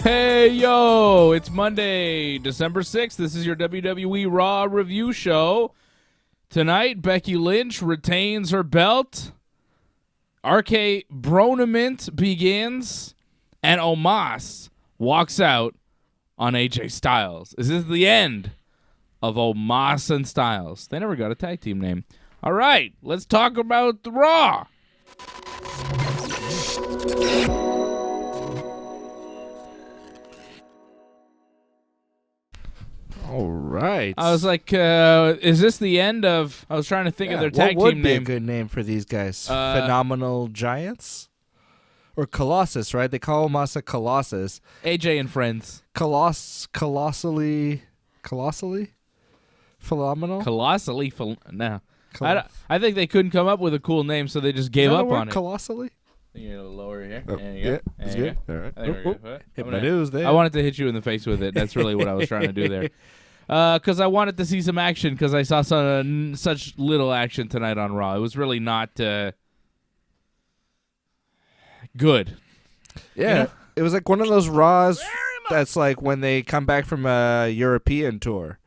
Hey, yo, it's Monday, December 6th. This is your WWE Raw review show. Tonight, Becky Lynch retains her belt. RK Bronament begins. And Omos walks out on AJ Styles. Is this the end of Omos and Styles? They never got a tag team name. All right, let's talk about the Raw. All right. I was like, is this the end of... I was trying to think of their tag what would team be name. a good name for these guys? Phenomenal Giants? Or Colossus, right? They call him a Colossus. AJ and Friends. Colossally phenomenal? No. I think they couldn't come up with a cool name, so they just gave up on it. Colossally? You're a little lower here. Oh, There you go. that's There you good. go. All right. I think we're good. Hit my news there. I wanted to hit you in the face with it. That's really what I was trying to do there. Because I wanted to see some action because I saw such little action tonight on Raw. It was really not good. Yeah. You know? It was like one of those Raws that's like when they come back from a European tour.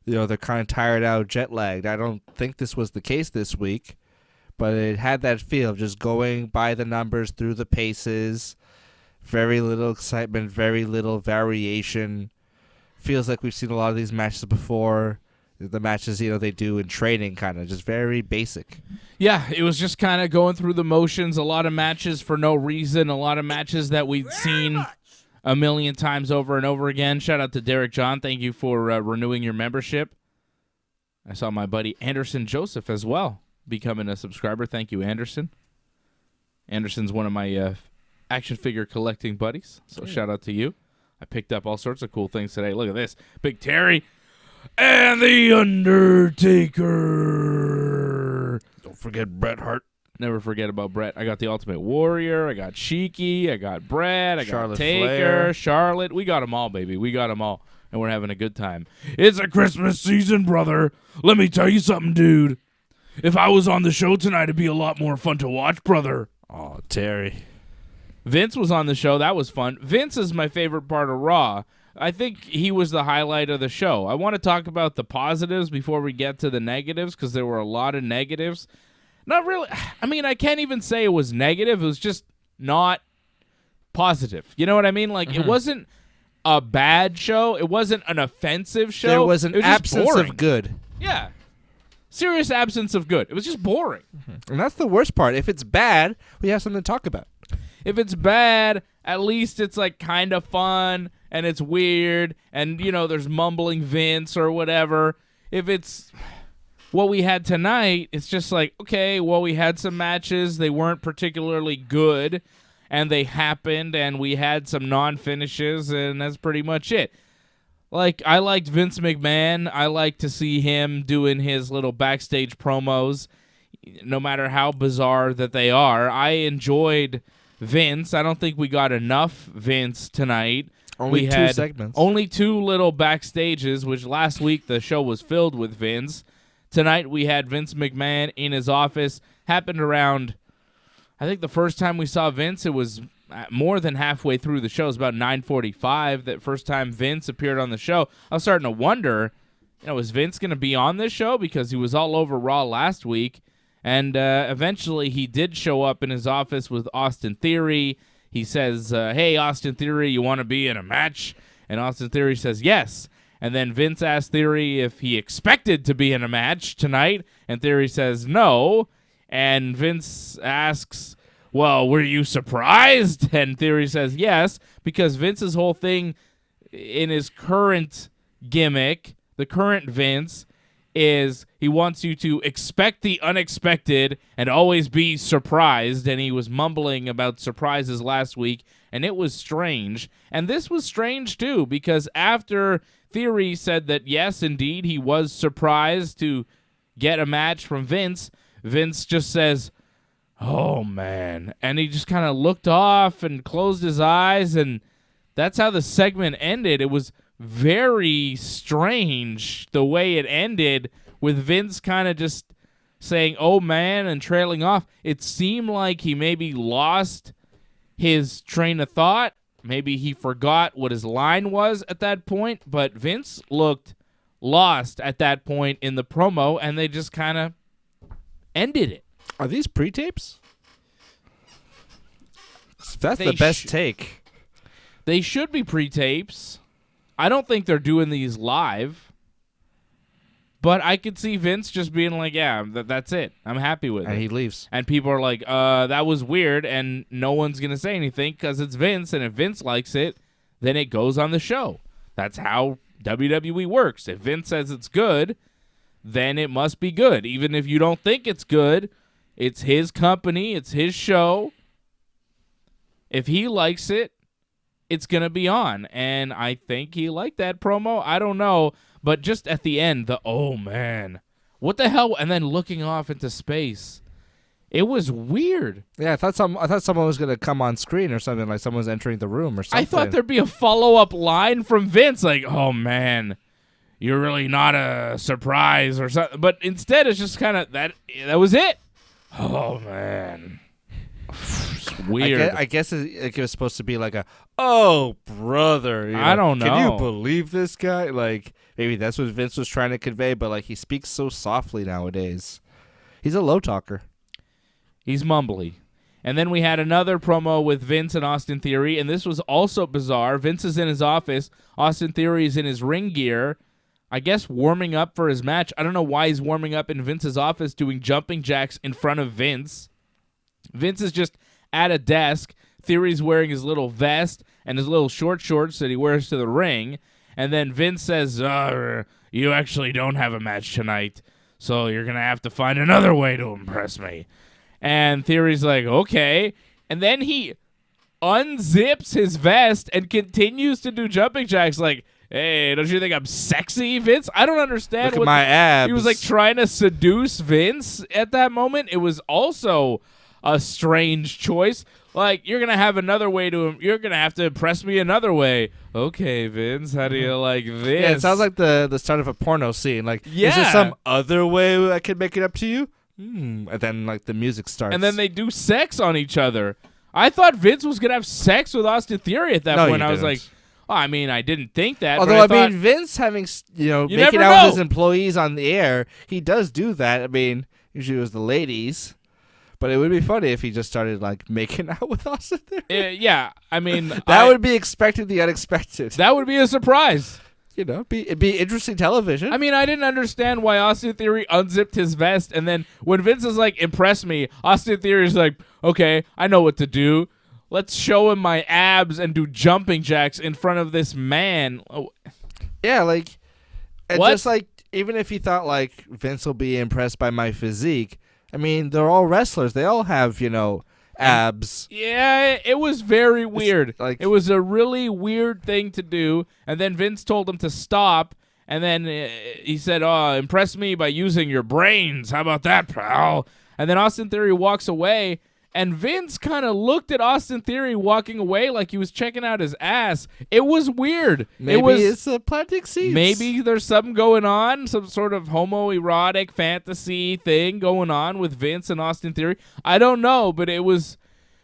You know, they're kind of tired out, jet lagged. I don't think this was the case this week, but it had that feel of just going by the numbers, through the paces, very little excitement, very little variation. Feels like we've seen a lot of these matches before. The matches, they do in training, kind of just very basic. Yeah, it was just kind of going through the motions. A lot of matches for no reason. A lot of matches that we'd seen a million times over and over again. Shout out to Derek John. Thank you for renewing your membership. I saw my buddy Anderson Joseph as well becoming a subscriber. Thank you, Anderson. Anderson's one of my action figure collecting buddies, so shout out to you. I picked up all sorts of cool things today. Look at this. Big Terry and The Undertaker. Don't forget Bret Hart. Never forget about Bret. I got the Ultimate Warrior. I got Sheiky. I got Bret. I got Charlotte Taker. Flair. Charlotte. We got them all, baby. We got them all. And we're having a good time. It's a Christmas season, brother. Let me tell you something, dude. If I was on the show tonight, it'd be a lot more fun to watch, brother. Oh, Terry. Vince was on the show. That was fun. Vince is my favorite part of Raw. I think he was the highlight of the show. I want to talk about the positives before we get to the negatives because there were a lot of negatives. Not really. I mean, I can't even say it was negative. It was just not positive. You know what I mean? Like, It wasn't a bad show. It wasn't an offensive show. There was an absence boring. of good. Yeah. Serious absence of good. It was just boring. And that's the worst part. If it's bad, we have something to talk about. If it's bad, at least it's like kind of fun and it's weird and, there's mumbling Vince or whatever. If it's what we had tonight, it's just like, okay, well, we had some matches. They weren't particularly good and they happened and we had some non-finishes and that's pretty much it. Like, I liked Vince McMahon. I like to see him doing his little backstage promos, no matter how bizarre that they are. I enjoyed Vince. I don't think we got enough Vince tonight. Only two segments. Only two little backstages, which last week the show was filled with Vince. Tonight we had Vince McMahon in his office. Happened around, I think the first time we saw Vince, it was more than halfway through the show. It was about 9:45 that first time Vince appeared on the show. I was starting to wonder, is Vince going to be on this show? Because he was all over Raw last week. And eventually he did show up in his office with Austin Theory. He says, hey, Austin Theory, you want to be in a match? And Austin Theory says, yes. And then Vince asked Theory if he expected to be in a match tonight. And Theory says, no. And Vince asks, well, were you surprised? And Theory says, yes, because Vince's whole thing in his current gimmick, the current Vince, is he wants you to expect the unexpected and always be surprised. And he was mumbling about surprises last week, and it was strange. And this was strange, too, because after Theory said that, yes, indeed, he was surprised to get a match from Vince, Vince just says, oh, man. And he just kind of looked off and closed his eyes, and that's how the segment ended. It was very strange the way it ended with Vince kind of just saying, oh, man, and trailing off. It seemed like he maybe lost his train of thought maybe he forgot what his line was at that point, but Vince looked lost at that point in the promo, and they just kind of ended it. Are these pre-tapes? That's the best take. They should be pre-tapes. I don't think they're doing these live. But I could see Vince just being like, yeah, that's it. I'm happy with it. And he leaves. And people are like, that was weird, and no one's going to say anything because it's Vince, and if Vince likes it, then it goes on the show. That's how WWE works. If Vince says it's good, then it must be good. Even if you don't think it's good, it's his company, it's his show. If he likes it, it's going to be on. And I think he liked that promo. I don't know. But just at the end, oh, man. What the hell? And then looking off into space. It was weird. Yeah, I thought someone was going to come on screen or something, like someone's entering the room or something. I thought there'd be a follow-up line from Vince, like, oh, man, you're really not a surprise or something. But instead, it's just kind of, that was it. Oh, man. It's weird. I guess it was supposed to be like oh, brother. I don't know. Can you believe this guy? Like, maybe that's what Vince was trying to convey, but like he speaks so softly nowadays. He's a low talker. He's mumbly. And then we had another promo with Vince and Austin Theory, and this was also bizarre. Vince is in his office. Austin Theory is in his ring gear, I guess warming up for his match. I don't know why he's warming up in Vince's office doing jumping jacks in front of Vince. Vince is just at a desk. Theory's wearing his little vest and his little short shorts that he wears to the ring. And then Vince says, you actually don't have a match tonight, so you're going to have to find another way to impress me. And Theory's like, okay. And then he unzips his vest and continues to do jumping jacks like, hey, don't you think I'm sexy, Vince? I don't understand. Look at my abs. He was like trying to seduce Vince at that moment. It was also a strange choice. Like, you're going to have another way you're going to have to impress me another way. Okay, Vince, how do you like this? Yeah, it sounds like the start of a porno scene. Like, is there some other way I could make it up to you? And then, like, the music starts. And then they do sex on each other. I thought Vince was going to have sex with Austin Theory at that point. I was like, I mean, I didn't think that. Although, I mean, Vince having, making out with his employees on the air, he does do that. I mean, usually it was the ladies. But it would be funny if he just started, like, making out with Austin Theory. Yeah, I mean... that would be expecting the unexpected. That would be a surprise. It'd be interesting television. I mean, I didn't understand why Austin Theory unzipped his vest, and then when Vince is like, impress me, Austin Theory's like, okay, I know what to do. Let's show him my abs and do jumping jacks in front of this man. Oh. Yeah, like... And just, like, even if he thought, like, Vince will be impressed by my physique... I mean, they're all wrestlers. They all have, abs. Yeah, it was very weird. It was a really weird thing to do. And then Vince told him to stop. And then he said, impress me by using your brains. How about that, pal? And then Austin Theory walks away. And Vince kind of looked at Austin Theory walking away like he was checking out his ass. It was weird. Maybe it's planting seeds. Maybe there's something going on, some sort of homoerotic fantasy thing going on with Vince and Austin Theory. I don't know, but it was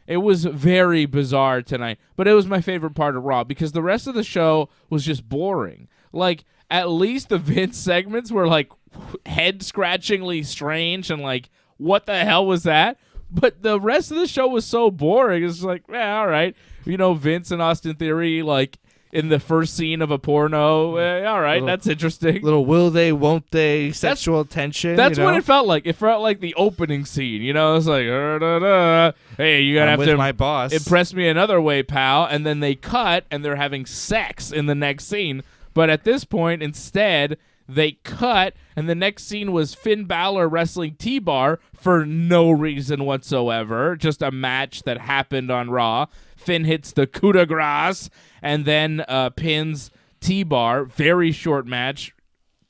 very bizarre tonight. But it was my favorite part of Raw because the rest of the show was just boring. Like, at least the Vince segments were, like, head-scratchingly strange and, like, what the hell was that? But the rest of the show was so boring. It's like, yeah, all right. Vince and Austin Theory, like, in the first scene of a porno. All right, that's interesting. Little will they, won't they, sexual tension. That's what it felt like. It felt like the opening scene. It's like, hey, you got to have to my boss. Impress me another way, pal. And then they cut, and they're having sex in the next scene. But at this point, instead... they cut, and the next scene was Finn Balor wrestling T-Bar for no reason whatsoever. Just a match that happened on Raw. Finn hits the coup de grace and then pins T-Bar. Very short match.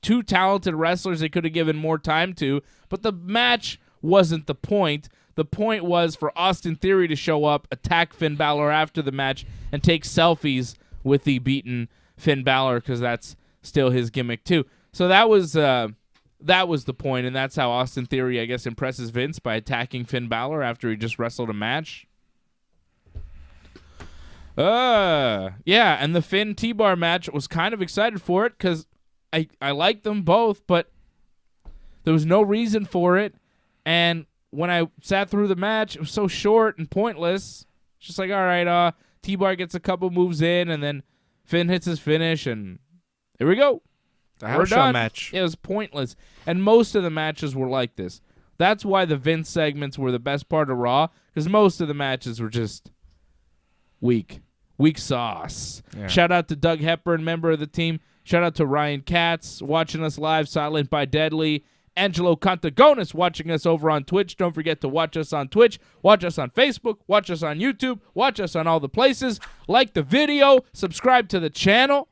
Two talented wrestlers they could have given more time to, but the match wasn't the point. The point was for Austin Theory to show up, attack Finn Balor after the match, and take selfies with the beaten Finn Balor because that's still his gimmick too. So that was the point, and that's how Austin Theory, I guess, impresses Vince by attacking Finn Balor after he just wrestled a match. Yeah, and the Finn T-Bar match was kind of excited for it because I like them both, but there was no reason for it. And when I sat through the match, it was so short and pointless. It's just like, all right, T-Bar gets a couple moves in, and then Finn hits his finish, and here we go. The house show match. It was pointless. And most of the matches were like this. That's why the Vince segments were the best part of Raw, because most of the matches were just weak. Weak sauce. Yeah. Shout out to Doug Hepburn, member of the team. Shout out to Ryan Katz, watching us live, Silent by Deadly. Angelo Contagonis watching us over on Twitch. Don't forget to watch us on Twitch. Watch us on Facebook. Watch us on YouTube. Watch us on all the places. Like the video. Subscribe to the channel.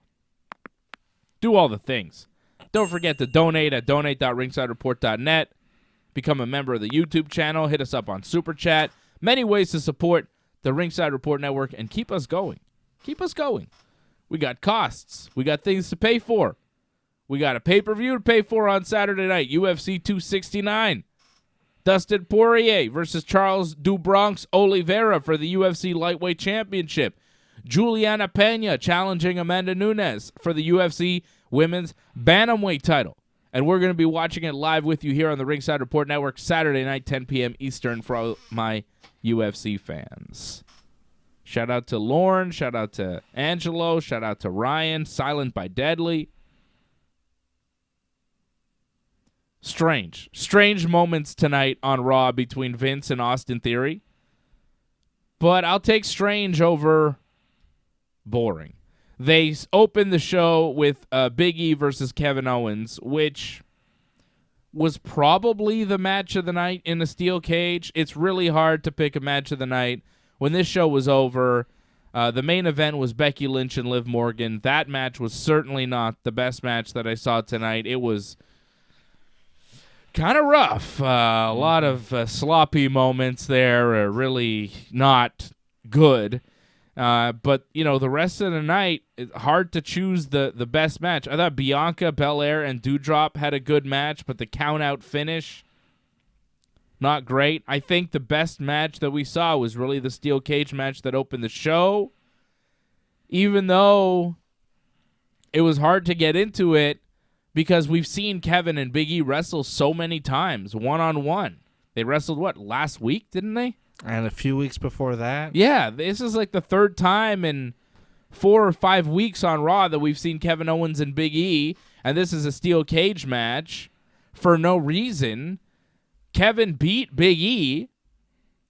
Do all the things. Don't forget to donate at donate.ringsidereport.net. Become a member of the YouTube channel. Hit us up on Super Chat. Many ways to support the Ringside Report Network and keep us going. Keep us going. We got costs. We got things to pay for. We got a pay-per-view to pay for on Saturday night, UFC 269. Dustin Poirier versus Charles do Bronx Oliveira for the UFC Lightweight Championship. Juliana Pena challenging Amanda Nunes for the UFC Women's Bantamweight title. And we're going to be watching it live with you here on the Ringside Report Network Saturday night, 10 p.m. Eastern for all my UFC fans. Shout out to Lauren. Shout out to Angelo. Shout out to Ryan. Silent by Deadly. Strange moments tonight on Raw between Vince and Austin Theory. But I'll take strange over boring. They opened the show with Big E versus Kevin Owens, which was probably the match of the night in a steel cage. It's really hard to pick a match of the night. When this show was over, the main event was Becky Lynch and Liv Morgan. That match was certainly not the best match that I saw tonight. It was kind of rough. A lot of sloppy moments there, really not good. But, you know, the rest of the night, it's hard to choose the best match. I thought Bianca Belair and Doudrop had a good match, but the count-out finish, not great. I think the best match that we saw was really the steel cage match that opened the show. Even though it was hard to get into it, because we've seen Kevin and Big E wrestle so many times, one-on-one. They wrestled, last week, didn't they? And a few weeks before that. Yeah, this is like the third time in 4 or 5 weeks on Raw that we've seen Kevin Owens and Big E, and this is a steel cage match for no reason. Kevin beat Big E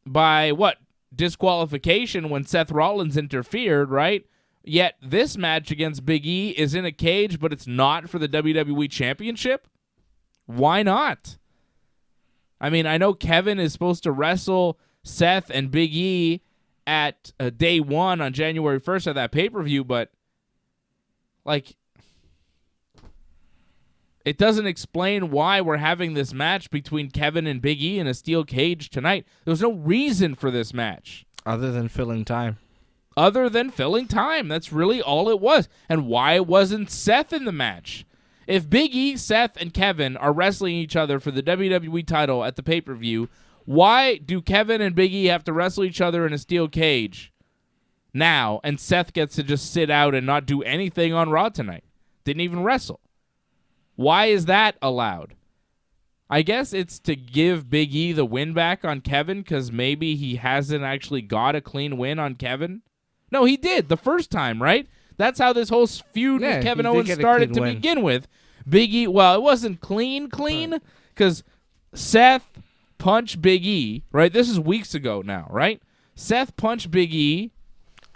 by, disqualification when Seth Rollins interfered, right? Yet this match against Big E is in a cage, but it's not for the WWE Championship? Why not? I mean, I know Kevin is supposed to wrestle Seth and Big E at day 1 on January 1st of that pay-per-view, but, it doesn't explain why we're having this match between Kevin and Big E in a steel cage tonight. There's no reason for this match. Other than filling time. That's really all it was. And why it wasn't Seth in the match. If Big E, Seth, and Kevin are wrestling each other for the WWE title at the pay-per-view, why do Kevin and Big E have to wrestle each other in a steel cage now, and Seth gets to just sit out and not do anything on Raw tonight? Didn't even wrestle. Why is that allowed? I guess it's to give Big E the win back on Kevin because maybe he hasn't actually got a clean win on Kevin. No, he did the first time, right? That's how this whole feud with Kevin Owens started to begin with. Big E, well, it wasn't clean, because Seth punched Big E, right? This is weeks ago now, right? Seth punched Big E.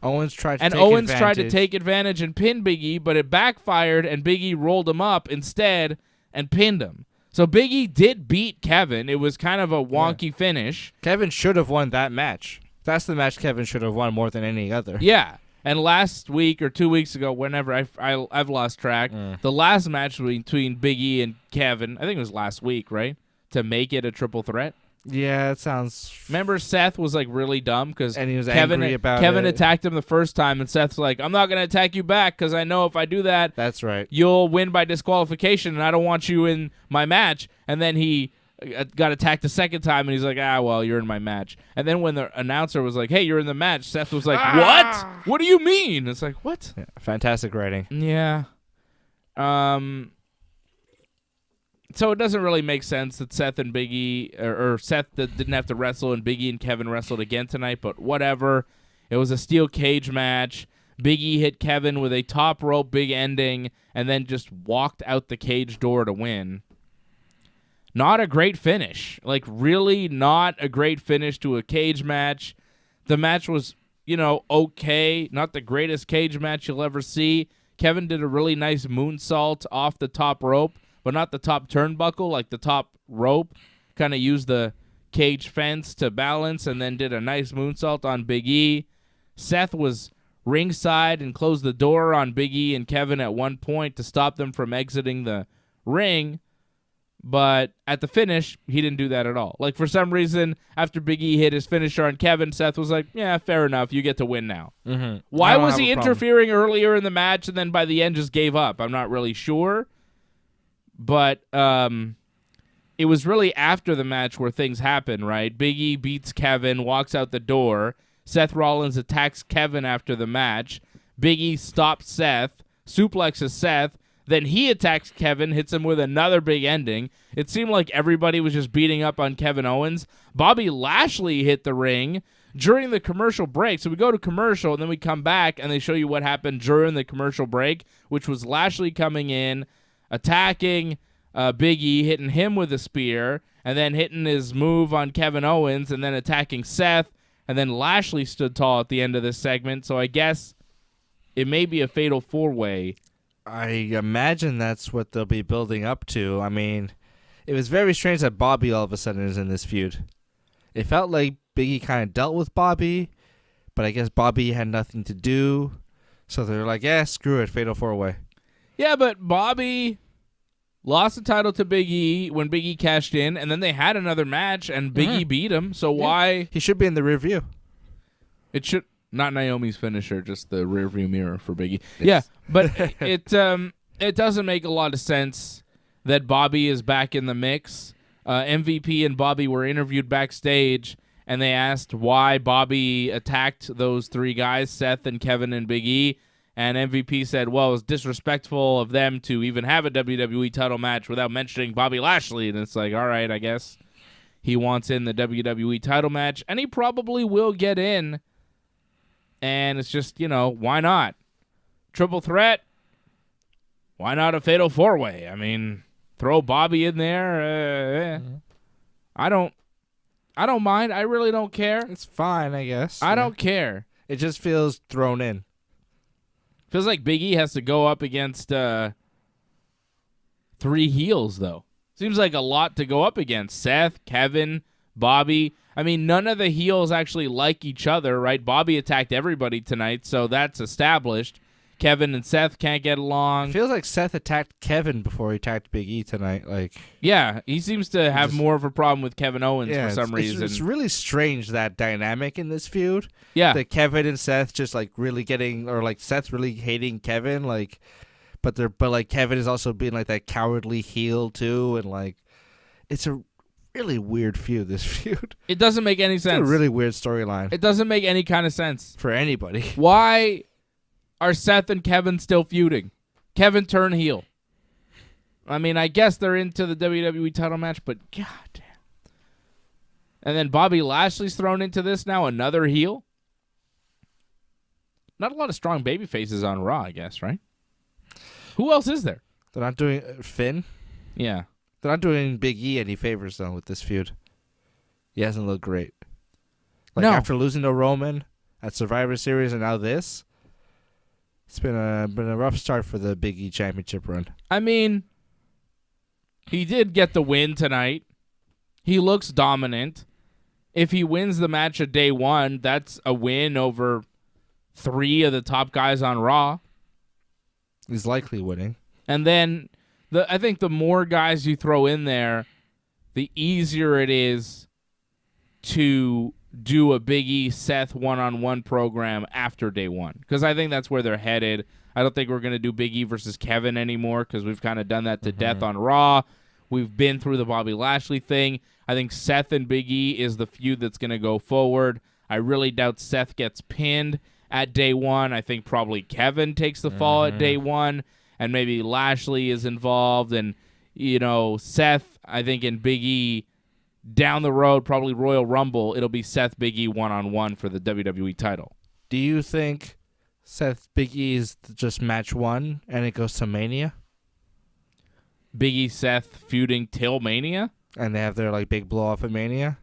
Owens tried to take advantage and pin Big E, but it backfired, and Big E rolled him up instead and pinned him. So Big E did beat Kevin. It was kind of a wonky finish. Kevin should have won that match. That's the match Kevin should have won more than any other. Yeah. And last week or 2 weeks ago, whenever I've lost track, the last match between Big E and Kevin, I think it was last week, right? To make it a triple threat. Yeah, it sounds. Remember, Seth was really dumb because he was angry about Kevin it. attacked him the first time, and Seth's like, "I'm not going to attack you back because I know if I do that, that's right, you'll win by disqualification, and I don't want you in my match." And then he got attacked the second time, and he's like, well, you're in my match. And then when the announcer was like, hey, you're in the match, Seth was like, what? What do you mean? It's like, what? Yeah, fantastic writing. Yeah. So it doesn't really make sense that Seth and Big E, or Seth didn't have to wrestle, and Big E and Kevin wrestled again tonight, but whatever. It was a steel cage match. Big E hit Kevin with a top rope big ending, and then just walked out the cage door to win. Not a great finish. Like, really not a great finish to a cage match. The match was, okay. Not the greatest cage match you'll ever see. Kevin did a really nice moonsault off the top rope, but not the top turnbuckle, like the top rope. Kind of used the cage fence to balance and then did a nice moonsault on Big E. Seth was ringside and closed the door on Big E and Kevin at one point to stop them from exiting the ring. But at the finish, he didn't do that at all. Like, for some reason, after Big E hit his finisher on Kevin, Seth was like, yeah, fair enough. You get to win now. Mm-hmm. Why was he interfering earlier in the match and then by the end just gave up? I'm not really sure. But it was really after the match where things happen, right? Big E beats Kevin, walks out the door. Seth Rollins attacks Kevin after the match. Big E stops Seth, suplexes Seth. Then he attacks Kevin, hits him with another big ending. It seemed like everybody was just beating up on Kevin Owens. Bobby Lashley hit the ring during the commercial break. So we go to commercial, and then we come back, and they show you what happened during the commercial break, which was Lashley coming in, attacking Big E, hitting him with a spear, and then hitting his move on Kevin Owens, and then attacking Seth. And then Lashley stood tall at the end of this segment. So I guess it may be a fatal four-way. I imagine that's what they'll be building up to. I mean, it was very strange that Bobby all of a sudden is in this feud. It felt like Big E kind of dealt with Bobby, but I guess Bobby had nothing to do. So they're like, yeah, screw it, fatal four-way. Yeah, but Bobby lost the title to Big E when Big E cashed in, and then they had another match, and Big E beat him. So why? He should be in the rear view. It should. Not Naomi's finisher, just the rearview mirror for Big E. Yeah, but it doesn't make a lot of sense that Bobby is back in the mix. MVP and Bobby were interviewed backstage, and they asked why Bobby attacked those three guys, Seth and Kevin and Big E. And MVP said, well, it was disrespectful of them to even have a WWE title match without mentioning Bobby Lashley. And it's like, all right, I guess he wants in the WWE title match, and he probably will get in. And it's just, why not? Triple threat. Why not a fatal four-way? I mean, throw Bobby in there. I don't mind. I really don't care. It's fine, I guess. I don't care. It just feels thrown in. Feels like Big E has to go up against three heels, though. Seems like a lot to go up against. Seth, Kevin, Bobby. I mean, none of the heels actually like each other, right? Bobby attacked everybody tonight, so that's established. Kevin and Seth can't get along. It feels like Seth attacked Kevin before he attacked Big E tonight. Yeah, he seems to have more of a problem with Kevin Owens for some reason. It's really strange, that dynamic in this feud. Yeah. That Kevin and Seth just really getting, or Seth really hating Kevin, but Kevin is also being that cowardly heel too, and it's a really weird feud, this feud. It doesn't make any sense. It's a really weird storyline. It doesn't make any kind of sense. For anybody. Why are Seth and Kevin still feuding? Kevin turned heel. I mean, I guess they're into the WWE title match, but god damn. And then Bobby Lashley's thrown into this now, another heel. Not a lot of strong baby faces on Raw, I guess, right? Who else is there? They're not doing Finn? Yeah. They're not doing Big E any favors, though, with this feud. He hasn't looked great. No. After losing to Roman at Survivor Series and now this, it's been a rough start for the Big E championship run. I mean, he did get the win tonight. He looks dominant. If he wins the match at day one, that's a win over three of the top guys on Raw. He's likely winning. And then I think the more guys you throw in there, the easier it is to do a Big E Seth one-on-one program after day one. Because I think that's where they're headed. I don't think we're going to do Big E versus Kevin anymore because we've kind of done that to death on Raw. We've been through the Bobby Lashley thing. I think Seth and Big E is the feud that's going to go forward. I really doubt Seth gets pinned at day one. I think probably Kevin takes the fall at day one, and maybe Lashley is involved. And, Seth, I think, and Big E down the road, probably Royal Rumble, it'll be Seth, Big E one-on-one for the WWE title. Do you think Seth, Big E is just match one and it goes to Mania? Big E, Seth feuding till Mania? And they have their big blow-off at Mania?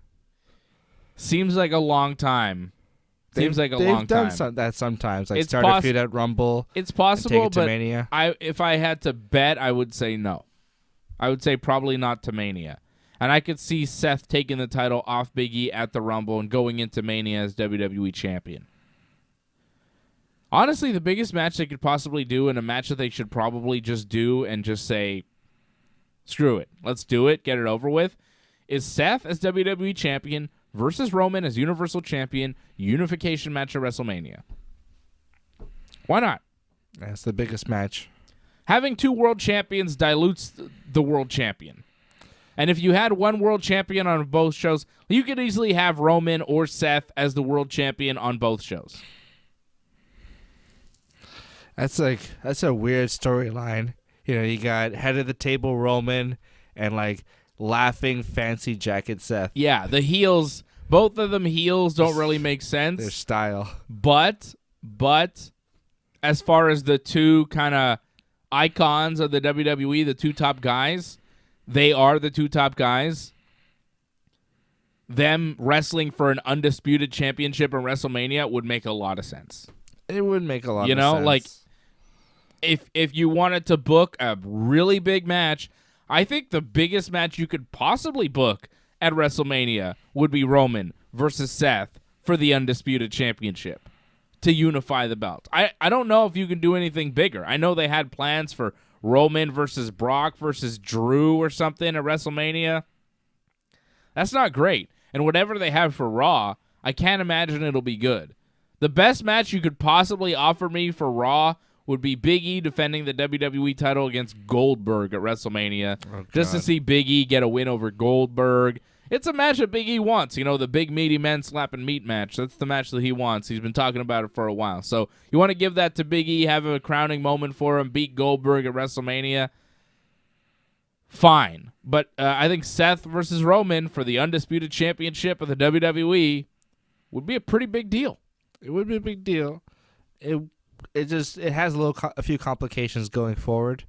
Seems like a long time. They've done that sometimes. Like start a feud at Rumble. It's possible, take it to but Mania. If I had to bet, I would say no. I would say probably not to Mania. And I could see Seth taking the title off Big E at the Rumble and going into Mania as WWE Champion. Honestly, the biggest match they could possibly do, and a match that they should probably just do and just say, screw it, let's do it, get it over with, is Seth as WWE Champion versus Roman as Universal Champion, unification match at WrestleMania. Why not? That's the biggest match. Having two world champions dilutes the world champion. And if you had one world champion on both shows, you could easily have Roman or Seth as the world champion on both shows. That's a weird storyline. You got head of the table Roman and laughing fancy jacket Seth. Yeah, the heels, both of them heels don't really make sense. Their style. But as far as the two kind of icons of the WWE, the two top guys, they are the two top guys. Them wrestling for an undisputed championship in WrestleMania would make a lot of sense. It would make a lot of sense. If you wanted to book a really big match, I think the biggest match you could possibly book at WrestleMania would be Roman versus Seth for the undisputed championship to unify the belt. I don't know if you can do anything bigger. I know they had plans for Roman versus Brock versus Drew or something at WrestleMania. That's not great. And whatever they have for Raw, I can't imagine it'll be good. The best match you could possibly offer me for Raw would be Big E defending the WWE title against Goldberg at WrestleMania, just to see Big E get a win over Goldberg. It's a match that Big E wants, the big meaty men slapping meat match. That's the match that he wants. He's been talking about it for a while. So you want to give that to Big E, have a crowning moment for him, beat Goldberg at WrestleMania? Fine. But I think Seth versus Roman for the undisputed championship of the WWE would be a pretty big deal. It would be a big deal. It has a few complications going forward,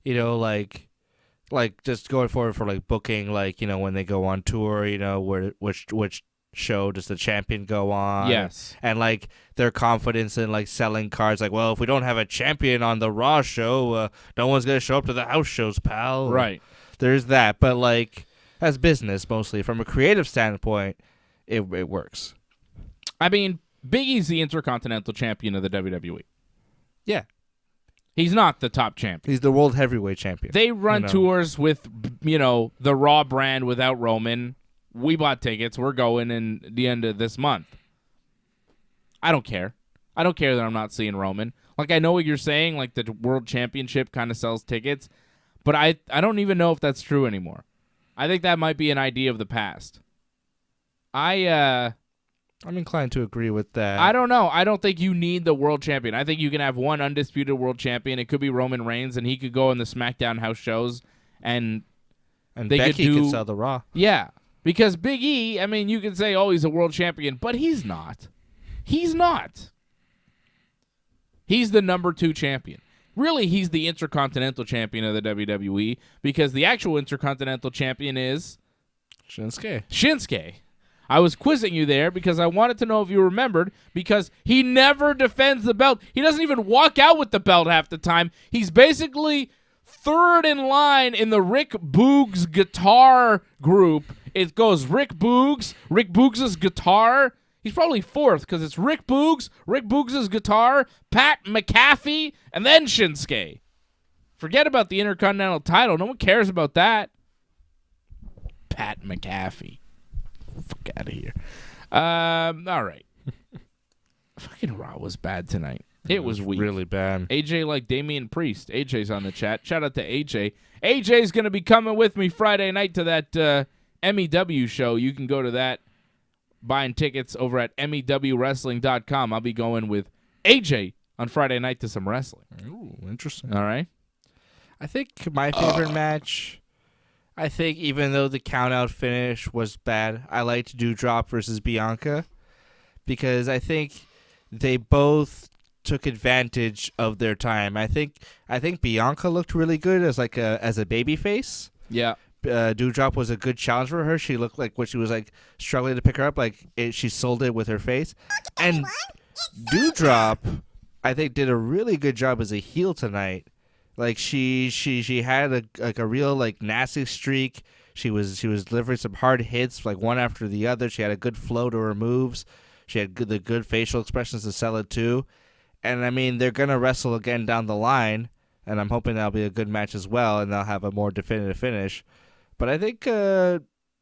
just going forward for booking, when they go on tour, which show does the champion go on? Yes, and their confidence in selling cards, well, if we don't have a champion on the Raw show, no one's gonna show up to the house shows, pal. Right. There's that, but as business mostly from a creative standpoint, it works. I mean, Big E's the Intercontinental Champion of the WWE. Yeah. He's not the top champion. He's the World Heavyweight Champion. They run tours with, the Raw brand without Roman. We bought tickets. We're going in the end of this month. I don't care. I don't care that I'm not seeing Roman. I know what you're saying, the World Championship kind of sells tickets, but I don't even know if that's true anymore. I think that might be an idea of the past. I'm inclined to agree with that. I don't know. I don't think you need the world champion. I think you can have one undisputed world champion. It could be Roman Reigns, and he could go in the SmackDown house shows, and they Becky could sell the Raw. Yeah, because Big E, you can say, oh, he's a world champion, but he's not. He's not. He's the number 2 champion. Really, he's the Intercontinental Champion of the WWE, because the actual Intercontinental Champion is Shinsuke. I was quizzing you there because I wanted to know if you remembered, because he never defends the belt. He doesn't even walk out with the belt half the time. He's basically third in line in the Rick Boogs guitar group. It goes Rick Boogs' guitar. He's probably fourth because it's Rick Boogs' guitar, Pat McAfee, and then Shinsuke. Forget about the Intercontinental title. No one cares about that. Pat McAfee. Fuck out of here. All right. Fucking Raw was bad tonight. It was weak. Really bad. AJ like Damian Priest. AJ's on the chat. Shout out to AJ. AJ's going to be coming with me Friday night to that MEW show. You can go to that, buying tickets over at mewwrestling.com. I'll be going with AJ on Friday night to some wrestling. Ooh, interesting. All right. I think my favorite match, I think even though the count-out finish was bad, I liked Doudrop versus Bianca because I think they both took advantage of their time. I think Bianca looked really good as a baby face. Yeah. Doudrop was a good challenge for her. She looked like when she was like struggling to pick her up, she sold it with her face. And Doudrop, I think, did a really good job as a heel tonight. Like she had a real like nasty streak. She was delivering some hard hits like one after the other. She had a good flow to her moves. She had the good facial expressions to sell it too. And I mean, they're gonna wrestle again down the line, and I'm hoping that'll be a good match as well, and they'll have a more definitive finish. But I think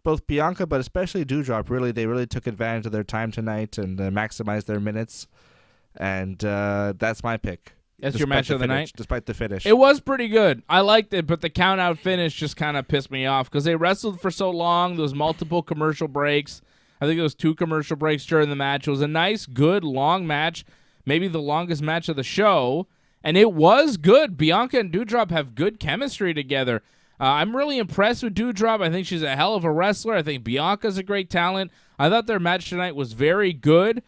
both Bianca, but especially Doudrop, they really took advantage of their time tonight and maximized their minutes. And that's my pick. That's your match of the night? Despite the finish. It was pretty good. I liked it, but the count-out finish just kind of pissed me off because they wrestled for so long. There was multiple commercial breaks. I think there was 2 commercial breaks during the match. It was a nice, good, long match, maybe the longest match of the show, and it was good. Bianca and Doudrop have good chemistry together. I'm really impressed with Doudrop. I think she's a hell of a wrestler. I think Bianca's a great talent. I thought their match tonight was very good.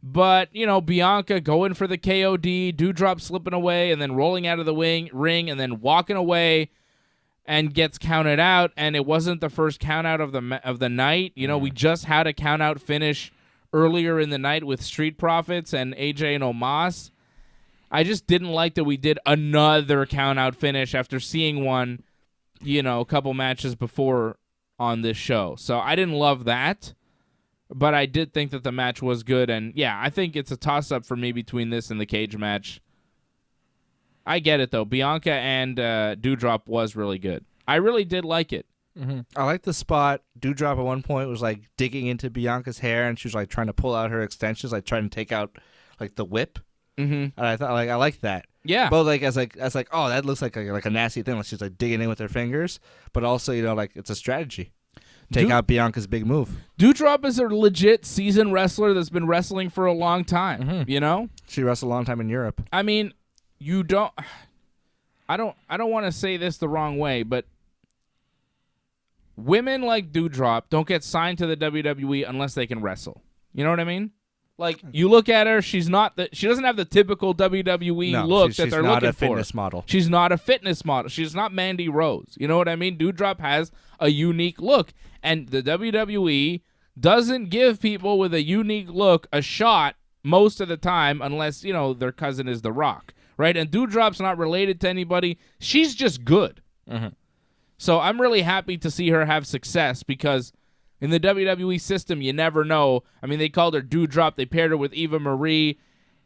But, Bianca going for the KOD, Doudrop slipping away and then rolling out of the ring and then walking away and gets counted out. And it wasn't the first count out of the night. We just had a count out finish earlier in the night with Street Profits and AJ and Omos. I just didn't like that we did another count out finish after seeing one, a couple matches before on this show. So I didn't love that. But I did think that the match was good, and yeah, I think it's a toss-up for me between this and the cage match. I get it, though. Bianca and Doudrop was really good. I really did like it. Mm-hmm. I like the spot. Doudrop at one point was like digging into Bianca's hair, and she was like trying to pull out her extensions, like trying to take out like the whip. Mm-hmm. And I thought I liked that. Yeah. Both as oh, that looks like a nasty thing. Like she's like digging in with her fingers, but also it's a strategy. Take out Bianca's big move. Doudrop is a legit seasoned wrestler that's been wrestling for a long time. Mm-hmm. She wrestled a long time in Europe. I mean, I don't want to say this the wrong way, but women like Doudrop don't get signed to the WWE unless they can wrestle. You know what I mean? Like, you look at her, she doesn't have the typical WWE look that they're looking for. She's not a fitness model. She's not a fitness model. She's not Mandy Rose. You know what I mean? Doudrop has a unique look, and the WWE doesn't give people with a unique look a shot most of the time unless, their cousin is The Rock, right? And Doudrop's not related to anybody. She's just good. Mm-hmm. So I'm really happy to see her have success because in the WWE system, you never know. I mean, they called her Doudrop. They paired her with Eva Marie,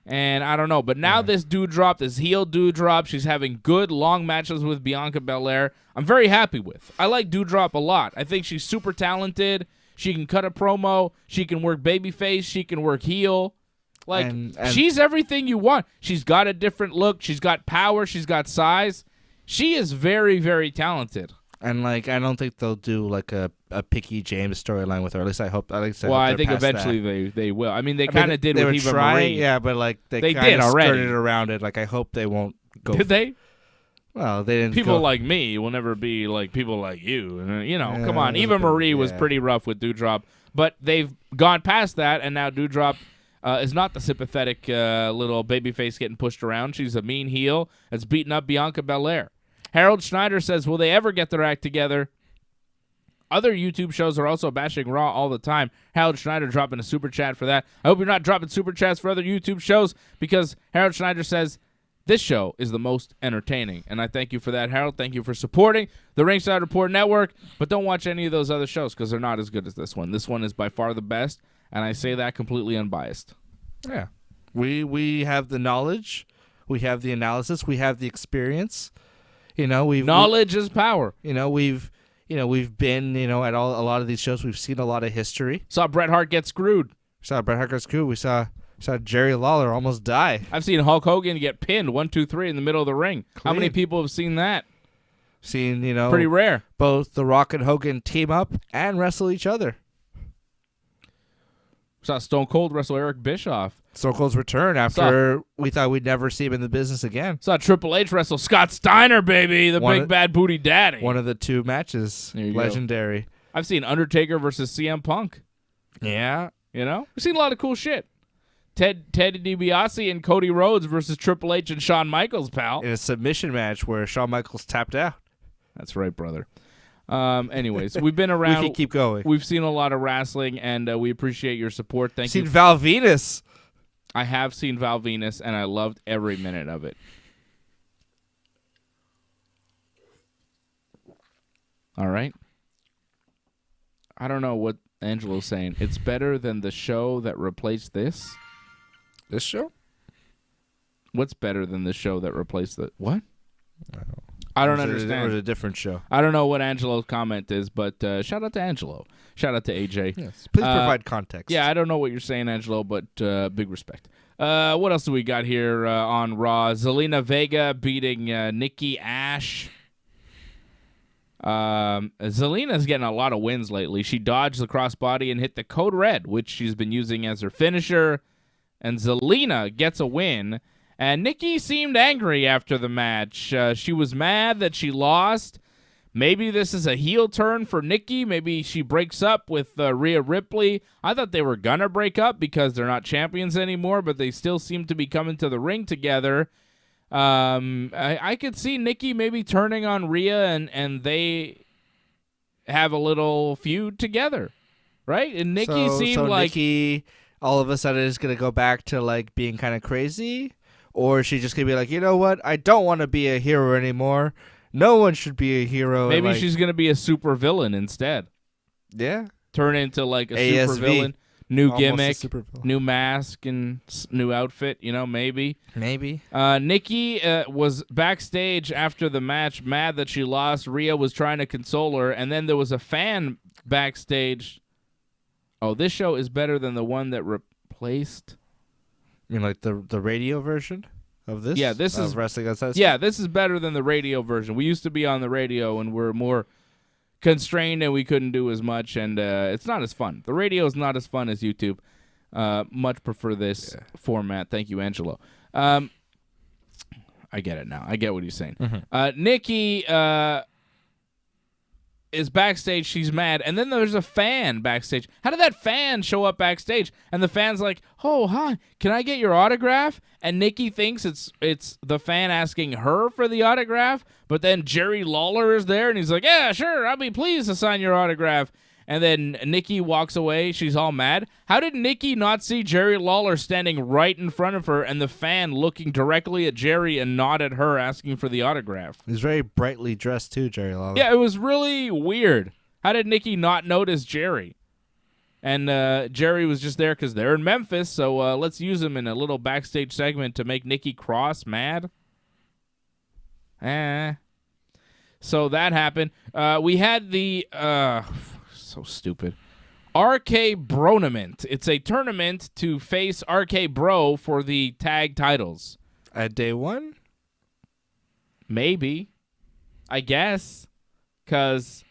and I don't know. But now this Doudrop, this heel Doudrop, she's having good, long matches with Bianca Belair. I'm very happy with. I like Doudrop a lot. I think she's super talented. She can cut a promo. She can work babyface. She can work heel. And she's everything you want. She's got a different look. She's got power. She's got size. She is very, very talented. And I don't think they'll do a Picky James storyline with her. At least I hope. I think eventually they will. I mean, they kind of did with Eva Marie. Yeah, but they kind of skirted around it. I hope they won't go. Did they? Well, they didn't. People like me will never be like people like you. Come on. Eva Marie was pretty rough with Doudrop, but they've gone past that, and now Doudrop is not the sympathetic little babyface getting pushed around. She's a mean heel that's beating up Bianca Belair. Harold Schneider says, will they ever get their act together? Other YouTube shows are also bashing Raw all the time. Harold Schneider dropping a super chat for that. I hope you're not dropping super chats for other YouTube shows because Harold Schneider says, this show is the most entertaining. And I thank you for that, Harold. Thank you for supporting the Ringside Report Network. But don't watch any of those other shows because they're not as good as this one. This one is by far the best, and I say that completely unbiased. Yeah. We have the knowledge. We have the analysis. We have the experience. Knowledge is power. We've been, at a lot of these shows. We've seen a lot of history. Saw Bret Hart get screwed. We saw Jerry Lawler almost die. I've seen Hulk Hogan get pinned 1, 2, 3 in the middle of the ring. Clean. How many people have seen that? Seen, Pretty rare. both The Rock and Hogan team up and wrestle each other. Saw Stone Cold wrestle Eric Bischoff. Stone Cold's return after we thought we'd never see him in the business again. Saw Triple H wrestle Scott Steiner, baby, the big bad booty daddy. One of the 2 matches. Legendary. I've seen Undertaker versus CM Punk. Yeah. We've seen a lot of cool shit. Ted DiBiase and Cody Rhodes versus Triple H and Shawn Michaels, pal. In a submission match where Shawn Michaels tapped out. That's right, brother. Anyways, we've been around. We can keep going. We've seen a lot of wrestling, and we appreciate your support. Thank you. Seen Val Venus. I have seen Val Venus, and I loved every minute of it. All right. I don't know what Angelo's saying. It's better than the show that replaced this. This show? What's better than the show that replaced the what? I don't understand. It was a different show. I don't know what Angelo's comment is, but shout out to Angelo. Shout out to AJ. Yes. Please provide context. Yeah, I don't know what you're saying, Angelo, but big respect. What else do we got here on Raw? Zelina Vega beating Nikki Ash. Zelina's getting a lot of wins lately. She dodged the crossbody and hit the Code Red, which she's been using as her finisher. And Zelina gets a win. And Nikki seemed angry after the match. She was mad that she lost. Maybe this is a heel turn for Nikki. Maybe she breaks up with Rhea Ripley. I thought they were going to break up because they're not champions anymore, but they still seem to be coming to the ring together. I could see Nikki maybe turning on Rhea and they have a little feud together, right? And Nikki seemed like Nikki all of a sudden is going to go back to like being kind of crazy, or is she just going to be like, you know what? I don't want to be a hero anymore. No one should be a hero. Maybe she's going to be a super villain instead. Yeah. Turn into like a ASV. super villain. New Almost gimmick, new mask, and new outfit, maybe. Maybe. Nikki was backstage after the match, mad that she lost. Rhea was trying to console her, and then there was a fan backstage. Oh, this show is better than the one that replaced. You mean like the radio version of this? Yeah, this is Wrestling Uncensored? Yeah, this is better than the radio version. We used to be on the radio, and we're more constrained and we couldn't do as much, and it's not as fun. The radio is not as fun as YouTube. Much prefer this format. Thank you, Angelo. I get it now. I get what he's saying. Mm-hmm. Nikki is backstage. She's mad, and then there's a fan backstage. How did that fan show up backstage? And the fan's like, "Oh, hi, can I get your autograph?" And Nikki thinks it's the fan asking her for the autograph, but then Jerry Lawler is there, and he's like, "Yeah, sure, I'll be pleased to sign your autograph." And then Nikki walks away. She's all mad. How did Nikki not see Jerry Lawler standing right in front of her and the fan looking directly at Jerry and not at her asking for the autograph? He's very brightly dressed too, Jerry Lawler. Yeah, it was really weird. How did Nikki not notice Jerry? And Jerry was just there because they're in Memphis, so let's use him in a little backstage segment to make Nikki Cross mad. So that happened. We had the... so stupid. RK Bronament. It's a tournament to face RK Bro for the tag titles. At day one? Maybe. I guess. Because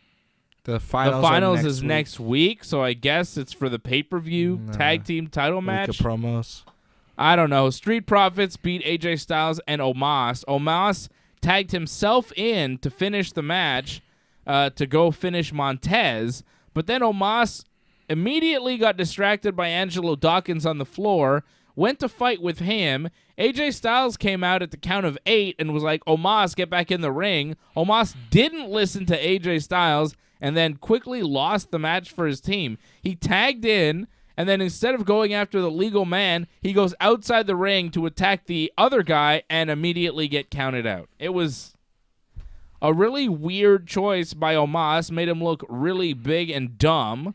the finals is next week, so I guess it's for the pay-per-view tag team title match. Week of promos. I don't know. Street Profits beat AJ Styles and Omos. Omos tagged himself in to finish the match to go finish Montez. But then Omos immediately got distracted by Angelo Dawkins on the floor, went to fight with him. AJ Styles came out at the count of 8 and was like, Omos, get back in the ring. Omos didn't listen to AJ Styles and then quickly lost the match for his team. He tagged in, and then instead of going after the legal man, he goes outside the ring to attack the other guy and immediately get counted out. It was a really weird choice by Omos, made him look really big and dumb.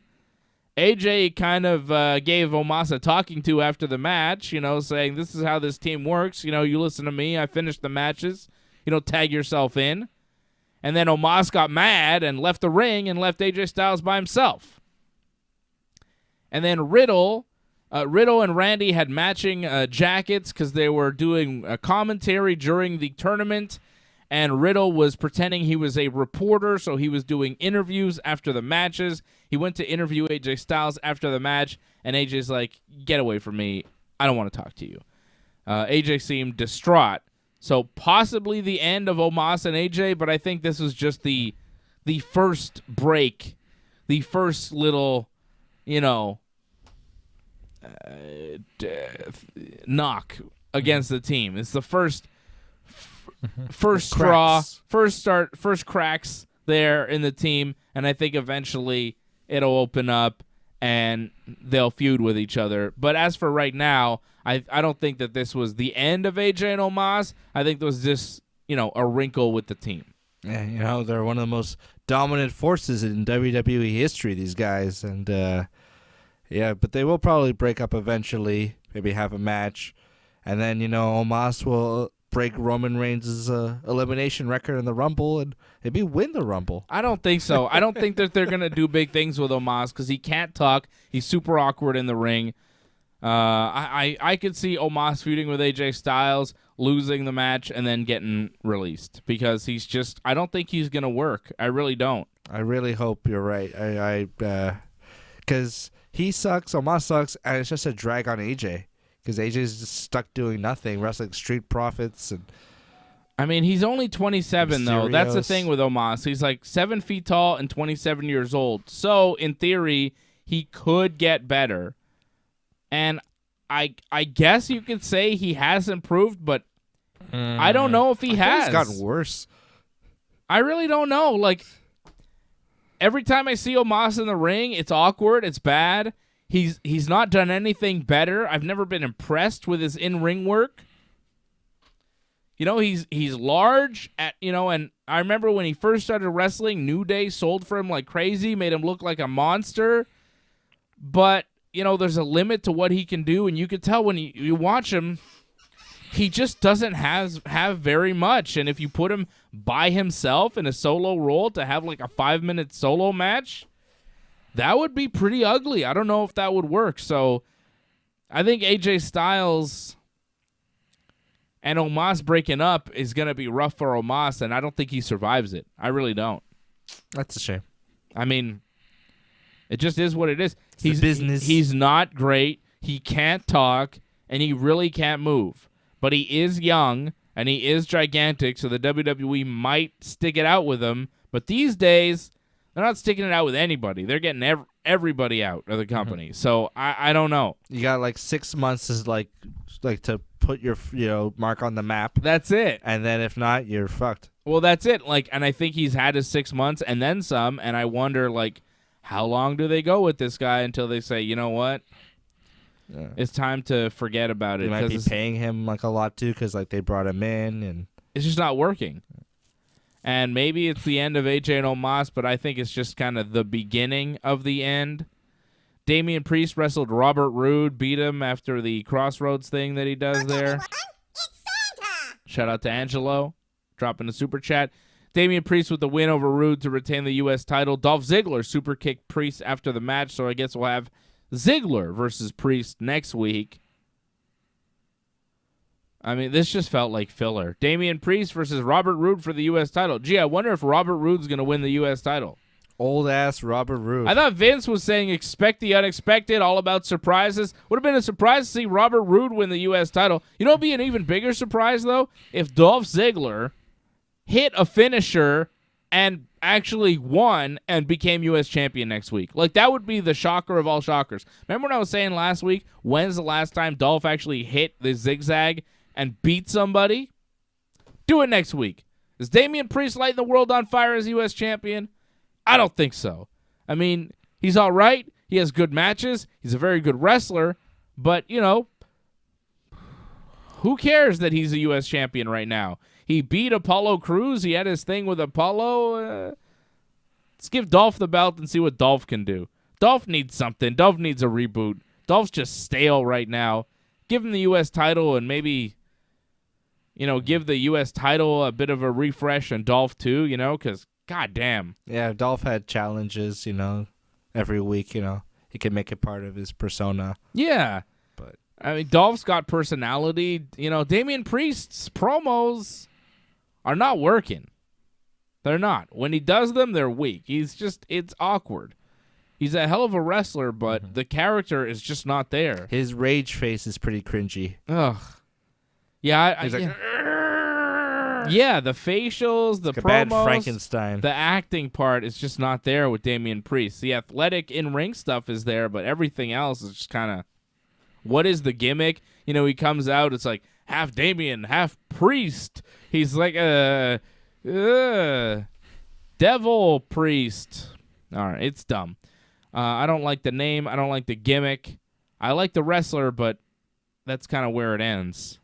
AJ kind of gave Omos a talking to after the match, saying, this is how this team works. You listen to me. I finished the matches. Tag yourself in. And then Omos got mad and left the ring and left AJ Styles by himself. And then Riddle and Randy had matching jackets because they were doing a commentary during the tournament. and Riddle was pretending he was a reporter, so he was doing interviews after the matches. He went to interview AJ Styles after the match, and AJ's like, get away from me. I don't want to talk to you. AJ seemed distraught. So possibly the end of Omos and AJ, but I think this was just the first break, the first little, knock against the team. It's the first straw, first cracks there in the team, and I think eventually it'll open up and they'll feud with each other. But as for right now, I don't think that this was the end of AJ and Omos. I think it was just, a wrinkle with the team. Yeah, they're one of the most dominant forces in WWE history, these guys. And, but they will probably break up eventually, maybe have a match. And then, Omos will break Roman Reigns' elimination record in the Rumble and maybe win the Rumble. I don't think so. I don't think that they're going to do big things with Omos because he can't talk. He's super awkward in the ring. I could see Omos feuding with AJ Styles, losing the match, and then getting released because I don't think he's going to work. I really don't. I really hope you're right. Because he sucks, Omos sucks, and it's just a drag on AJ. Because AJ's just stuck doing nothing, wrestling Street Profits. And I mean, he's only 27, though. That's the thing with Omos. He's like 7 feet tall and 27 years old. So, in theory, he could get better. And I guess you could say he has improved, but I don't know if he has. He's gotten worse. I really don't know. Like, every time I see Omos in the ring, it's awkward. It's bad. He's not done anything better. I've never been impressed with his in-ring work. He's large and I remember when he first started wrestling, New Day sold for him like crazy, made him look like a monster. But, there's a limit to what he can do, and you could tell when you watch him, he just doesn't have very much. And if you put him by himself in a solo role to have like a 5-minute solo match, that would be pretty ugly. I don't know if that would work. So I think AJ Styles and Omos breaking up is going to be rough for Omos, and I don't think he survives it. I really don't. That's a shame. I mean, it just is what it is. It's the business. He's not great. He can't talk, and he really can't move. But he is young, and he is gigantic, so the WWE might stick it out with him. But these days, they're not sticking it out with anybody. They're getting everybody out of the company. Mm-hmm. So I don't know. You got like 6 months is like to put your mark on the map. That's it. And then if not, you're fucked. Well, that's it. And I think he's had his 6 months and then some. And I wonder how long do they go with this guy until they say, you know what? Yeah. It's time to forget about it. They might be paying him a lot too because they brought him in and it's just not working. And maybe it's the end of AJ and Omos, but I think it's just kind of the beginning of the end. Damian Priest wrestled Robert Roode, beat him after the Crossroads thing that he does there. Shout out to Angelo, dropping a super chat. Damian Priest with the win over Roode to retain the U.S. title. Dolph Ziggler super kicked Priest after the match, so I guess we'll have Ziggler versus Priest next week. I mean, this just felt like filler. Damian Priest versus Robert Roode for the U.S. title. Gee, I wonder if Robert Roode's going to win the U.S. title. Old-ass Robert Roode. I thought Vince was saying expect the unexpected, all about surprises. Would have been a surprise to see Robert Roode win the U.S. title. You know what would be an even bigger surprise, though? If Dolph Ziggler hit a finisher and actually won and became U.S. champion next week. That would be the shocker of all shockers. Remember when I was saying last week, when's the last time Dolph actually hit the zigzag and beat somebody? Do it next week. Is Damian Priest lighting the world on fire as U.S. champion? I don't think so. I mean, he's all right. He has good matches. He's a very good wrestler. But, who cares that he's a U.S. champion right now? He beat Apollo Crews. He had his thing with Apollo. Let's give Dolph the belt and see what Dolph can do. Dolph needs something. Dolph needs a reboot. Dolph's just stale right now. Give him the U.S. title and maybe, give the U.S. title a bit of a refresh and Dolph too, because god damn. Yeah, Dolph had challenges, every week, he can make it part of his persona. Yeah. But I mean, Dolph's got personality. Damian Priest's promos are not working. They're not. When he does them, they're weak. It's awkward. He's a hell of a wrestler, but the character is just not there. His rage face is pretty cringy. Ugh. Yeah, He's like, yeah, the facials, the like a promos, bad Frankenstein. the acting part is just not there with Damian Priest. The athletic in-ring stuff is there, but everything else is just kind of, what is the gimmick? You know, he comes out, it's like half Damian, half Priest. He's like a devil priest. All right, it's dumb. I don't like the name. I don't like the gimmick. I like the wrestler, but that's kind of where it ends.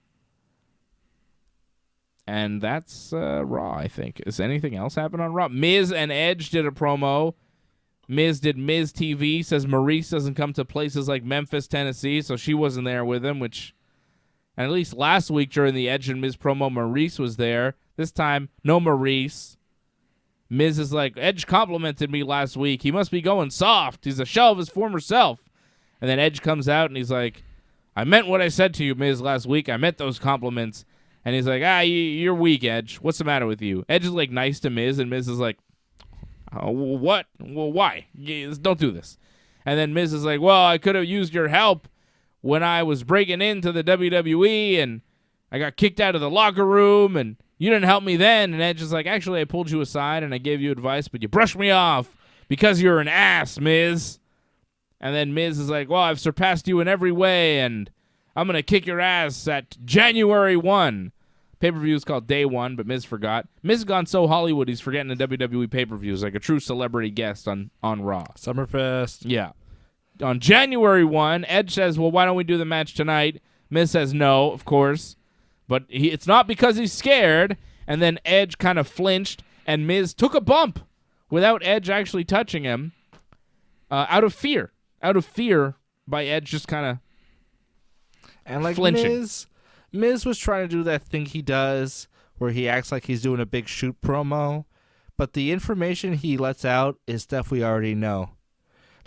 And that's Raw, I think. Is anything else happen on Raw? Miz and Edge did a promo. Miz did Miz TV. Says Maurice doesn't come to places like Memphis, Tennessee, so she wasn't there with him, which, and at least last week during the Edge and Miz promo, Maurice was there. This time, no Maurice. Miz is like, Edge complimented me last week. He must be going soft. He's a shell of his former self. And then Edge comes out and he's like, I meant what I said to you, Miz, last week. I meant those compliments. And he's like, you're weak, Edge. What's the matter with you? Edge is like nice to Miz, and Miz is like, what? Well, why? Don't do this. And then Miz is like, well, I could have used your help when I was breaking into the WWE, and I got kicked out of the locker room, and you didn't help me then. And Edge is like, actually, I pulled you aside, and I gave you advice, but you brushed me off because you're an ass, Miz. And then Miz is like, well, I've surpassed you in every way, and I'm going to kick your ass at January 1. Pay-per-view is called Day 1, but Miz forgot. Miz has gone so Hollywood, he's forgetting the WWE pay-per-views, like a true celebrity guest on Raw. Summerfest. Yeah. On January 1, Edge says, well, why don't we do the match tonight? Miz says no, of course. But it's not because he's scared. And then Edge kind of flinched, and Miz took a bump without Edge actually touching him out of fear. Out of fear by Edge just kind of and like flinching. Miz was trying to do that thing he does where he acts like he's doing a big shoot promo, but the information he lets out is stuff we already know.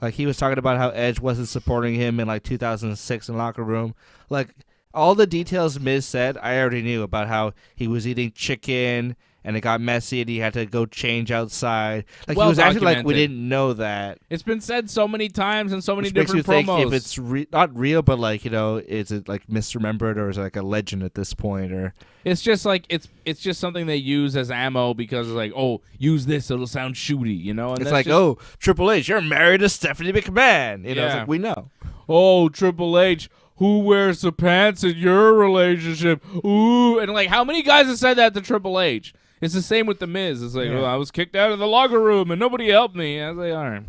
Like, he was talking about how Edge wasn't supporting him in, like, 2006 in locker room. Like, all the details Miz said, I already knew about how he was eating chicken and it got messy and he had to go change outside. Like, well, he was acting like we documented. didn't know that. It's been said so many times and so many Which makes different you promos. think if it's not real, but, like, you know, is it, like, misremembered or is it, like, a legend at this point? Or It's just like it's just something they use as ammo because it's like, oh, use this, it'll sound shooty, you know? And it's that's like, just, oh, Triple H, you're married to Stephanie McMahon. You know, it's Yeah. like, we know. oh, Triple H, who wears the pants in your relationship? Ooh, and like, how many guys have said that to Triple H? It's the same with The Miz. It's like, well, I was kicked out of the locker room and nobody helped me. I was like, all right,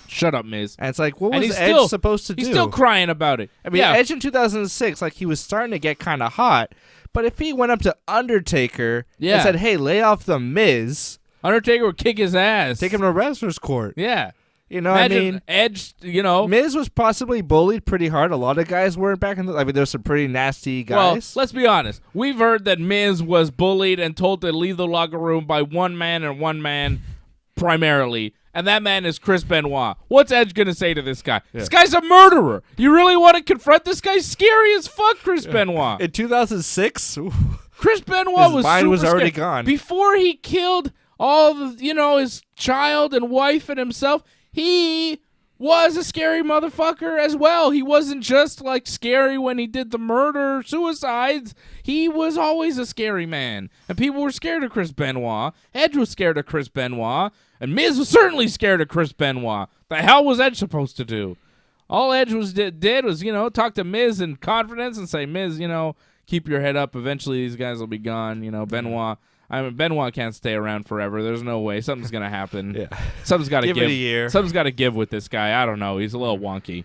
shut up, Miz. And it's like, what And was he's Edge still- supposed to do? He's still crying about it. I mean, yeah. Edge in 2006, like, he was starting to get kind of hot. But if he went up to Undertaker Yeah. and said, hey, lay off the Miz, Undertaker would kick his ass. take him to wrestler's court. Yeah. You know Imagine what I mean? Edge, you know. Miz was possibly bullied pretty hard. A lot of guys weren't back in the... I mean, there's some pretty nasty guys. Well, let's be honest. We've heard that Miz was bullied and told to leave the locker room by one man and one man primarily, and that man is Chris Benoit. What's Edge going to say to this guy? Yeah. This guy's a murderer. You really want to confront this guy? Scary as fuck, Chris Benoit. In 2006? Chris Benoit His was mind super was already scared. gone. Before he killed all the, his child and wife and himself, he was a scary motherfucker as well. He wasn't just like scary when he did the murder, suicides. He was always a scary man. And people were scared of Chris Benoit. Edge was scared of Chris Benoit. And Miz was certainly scared of Chris Benoit. The hell was Edge supposed to do? All Edge did was, talk to Miz in confidence and say, Miz, keep your head up. Eventually these guys will be gone. Benoit can't stay around forever. There's no way. Something's gonna happen. Yeah. Something's got to Give give. it a year. Something's got to give with this guy. I don't know. He's a little wonky.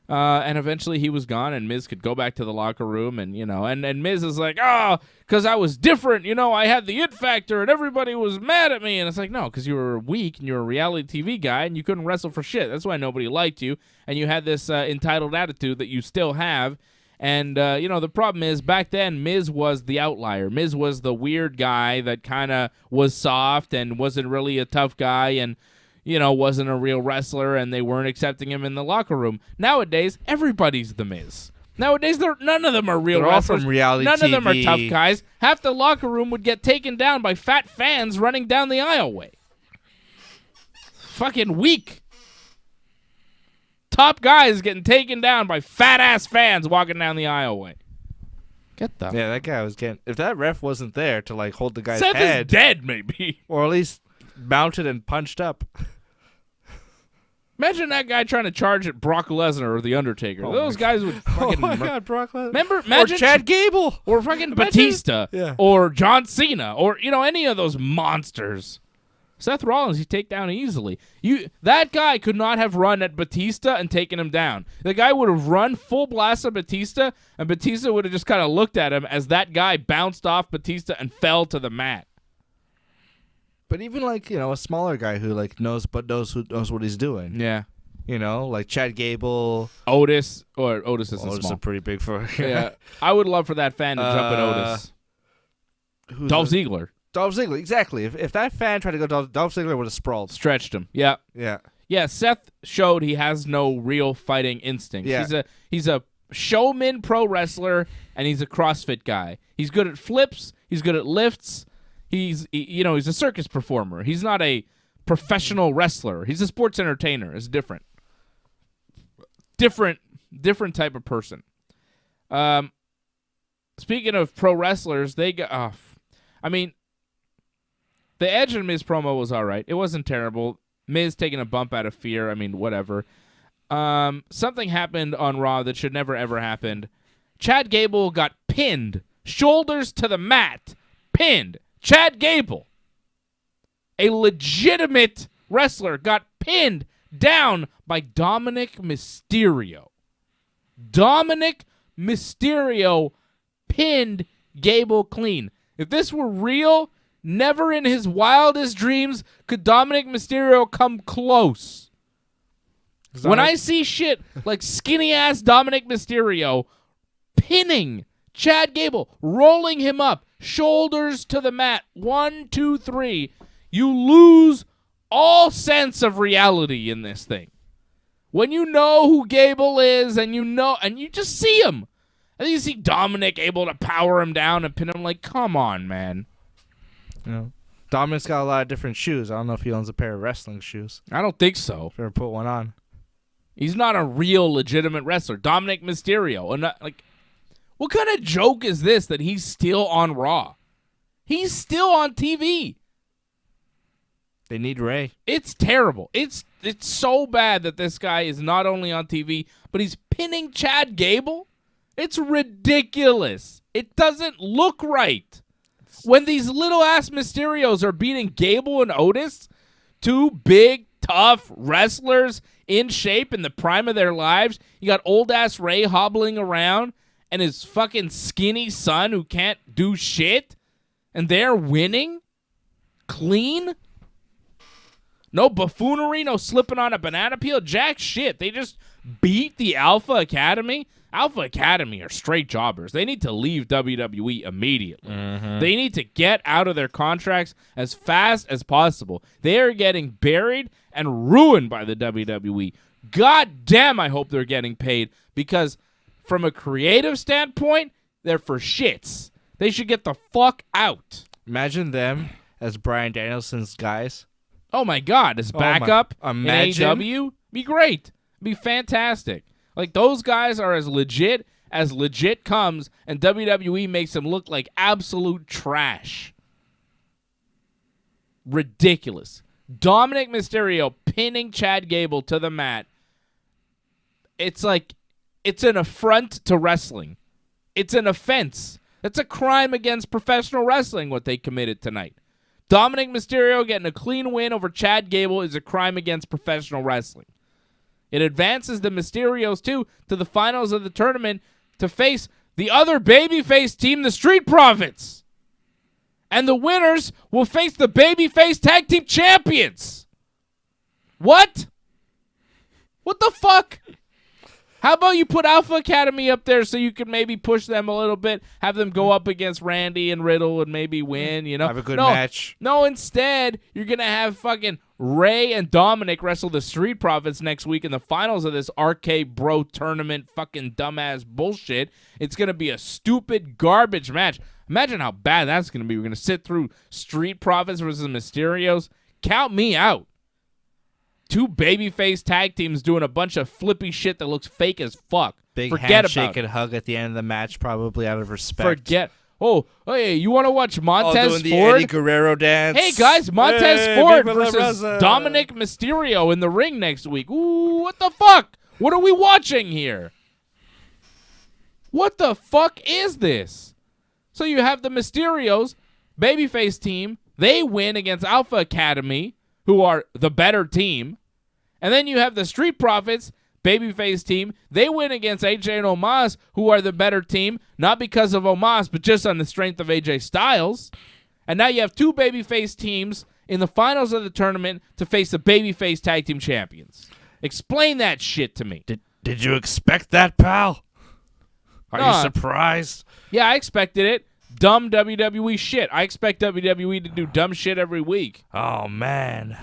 And eventually he was gone, and Miz could go back to the locker room, and and Miz is like, because I was different. I had the it factor, and everybody was mad at me. And it's like, no, because you were weak, and you were a reality TV guy, and you couldn't wrestle for shit. That's why nobody liked you, and you had this entitled attitude that you still have. And, the problem is back then Miz was the outlier. Miz was the weird guy that kind of was soft and wasn't really a tough guy and, wasn't a real wrestler, and they weren't accepting him in the locker room. Nowadays, everybody's the Miz. Nowadays, none of them are real They're all wrestlers. from reality None of them are TV. tough guys. Half the locker room would get taken down by fat fans running down the aisleway. Fucking weak. Top guys getting taken down by fat-ass fans walking down the aisleway. Get the... Yeah, that guy was getting... If that ref wasn't there to, like, hold the guy's Seth head... is dead, maybe. Or at least mounted and punched up. Imagine that guy trying to charge at Brock Lesnar or The Undertaker. Those guys would fucking... Oh, my God, Brock Lesnar. Imagine or Chad Gable. Or fucking Batista. Yeah. Or John Cena. Or, any of those monsters. Seth Rollins, you take down easily. That guy could not have run at Batista and taken him down. The guy would have run full blast at Batista, and Batista would have just kind of looked at him as that guy bounced off Batista and fell to the mat. But even like, a smaller guy who like knows what he's doing. Yeah. Like Chad Gable. Otis isn't Otis small. is pretty big for Yeah. I would love for that fan to jump at Otis. Dolph Ziggler. Dolph Ziggler, exactly. If that fan tried to go, Dolph Ziggler would have sprawled. Stretched him. Yeah. Yeah. Yeah, Seth showed he has no real fighting instinct. Yeah. He's a showman pro wrestler, and he's a CrossFit guy. He's good at flips. He's good at lifts. He's a circus performer. He's not a professional wrestler. He's a sports entertainer. It's different. Different type of person. Speaking of pro wrestlers, they got... the Edge and Miz promo was all right. It wasn't terrible. Miz taking a bump out of fear. Whatever. Something happened on Raw that should never, ever happen. Chad Gable got pinned. Shoulders to the mat. Pinned. Chad Gable, a legitimate wrestler, got pinned down by Dominic Mysterio. Dominic Mysterio pinned Gable clean. If this were real... Never in his wildest dreams could Dominic Mysterio come close. When I see shit like skinny-ass Dominic Mysterio pinning Chad Gable, rolling him up, shoulders to the mat, 1, 2, 3, you lose all sense of reality in this thing. When you know who Gable is and you just see him. And you see Dominic able to power him down and pin him like, come on, man. Dominic's got a lot of different shoes. I don't know if he owns a pair of wrestling shoes. I don't think so. Ever put one on? He's not a real legitimate wrestler. Dominic Mysterio. And what kind of joke is this that he's still on Raw? He's still on TV. They need Ray. It's terrible. It's so bad that this guy is not only on TV, but he's pinning Chad Gable. It's ridiculous. It doesn't look right. When these little-ass Mysterios are beating Gable and Otis, two big, tough wrestlers in shape in the prime of their lives, you got old-ass Ray hobbling around and his fucking skinny son who can't do shit, and they're winning? Clean? No buffoonery, no slipping on a banana peel, jack shit. They just beat the Alpha Academy. Alpha Academy are straight jobbers. They need to leave WWE immediately. Mm-hmm. They need to get out of their contracts as fast as possible. They are getting buried and ruined by the WWE. God damn, I hope they're getting paid because from a creative standpoint, they're for shits. They should get the fuck out. Imagine them as Bryan Danielson's guys. Oh my God, as backup in AEW? Be great. Be fantastic. Like, those guys are as legit comes, and WWE makes them look like absolute trash. Ridiculous. Dominic Mysterio pinning Chad Gable to the mat. It's like, it's an affront to wrestling. It's an offense. That's a crime against professional wrestling, what they committed tonight. Dominic Mysterio getting a clean win over Chad Gable is a crime against professional wrestling. It advances the Mysterios, too, to the finals of the tournament to face the other babyface team, the Street Profits. And the winners will face the babyface tag team champions. What? What the fuck? How about you put Alpha Academy up there so you could maybe push them a little bit, have them go up against Randy and Riddle and maybe win, you know? Have a good match. No, instead, you're going to have fucking Ray and Dominic wrestle the Street Profits next week in the finals of this Arcade Bro tournament fucking dumbass bullshit. It's going to be a stupid garbage match. Imagine how bad that's going to be. We're going to sit through Street Profits versus Mysterios. Count me out. 2 babyface tag teams doing a bunch of flippy shit that looks fake as fuck. Big Forget handshake about it. and hug at the end of the match, probably out of respect. Forget. Oh, hey, you want to watch Montez doing the Ford? Eddie Guerrero dance. Hey guys, Montez Hey, Ford Viva la versus Raza. Dominic Mysterio in the ring next week. Ooh, what the fuck? What are we watching here? What the fuck is this? So you have the Mysterios, babyface team. They win against Alpha Academy, who are the better team. And then you have the Street Profits, babyface team. They win against AJ and Omos, who are the better team, not because of Omos, but just on the strength of AJ Styles. And now you have 2 babyface teams in the finals of the tournament to face the babyface tag team champions. Explain that shit to me. Did you expect that, pal? Are No. you surprised? Yeah, I expected it. Dumb WWE shit. I expect WWE to do dumb shit every week. Oh, man.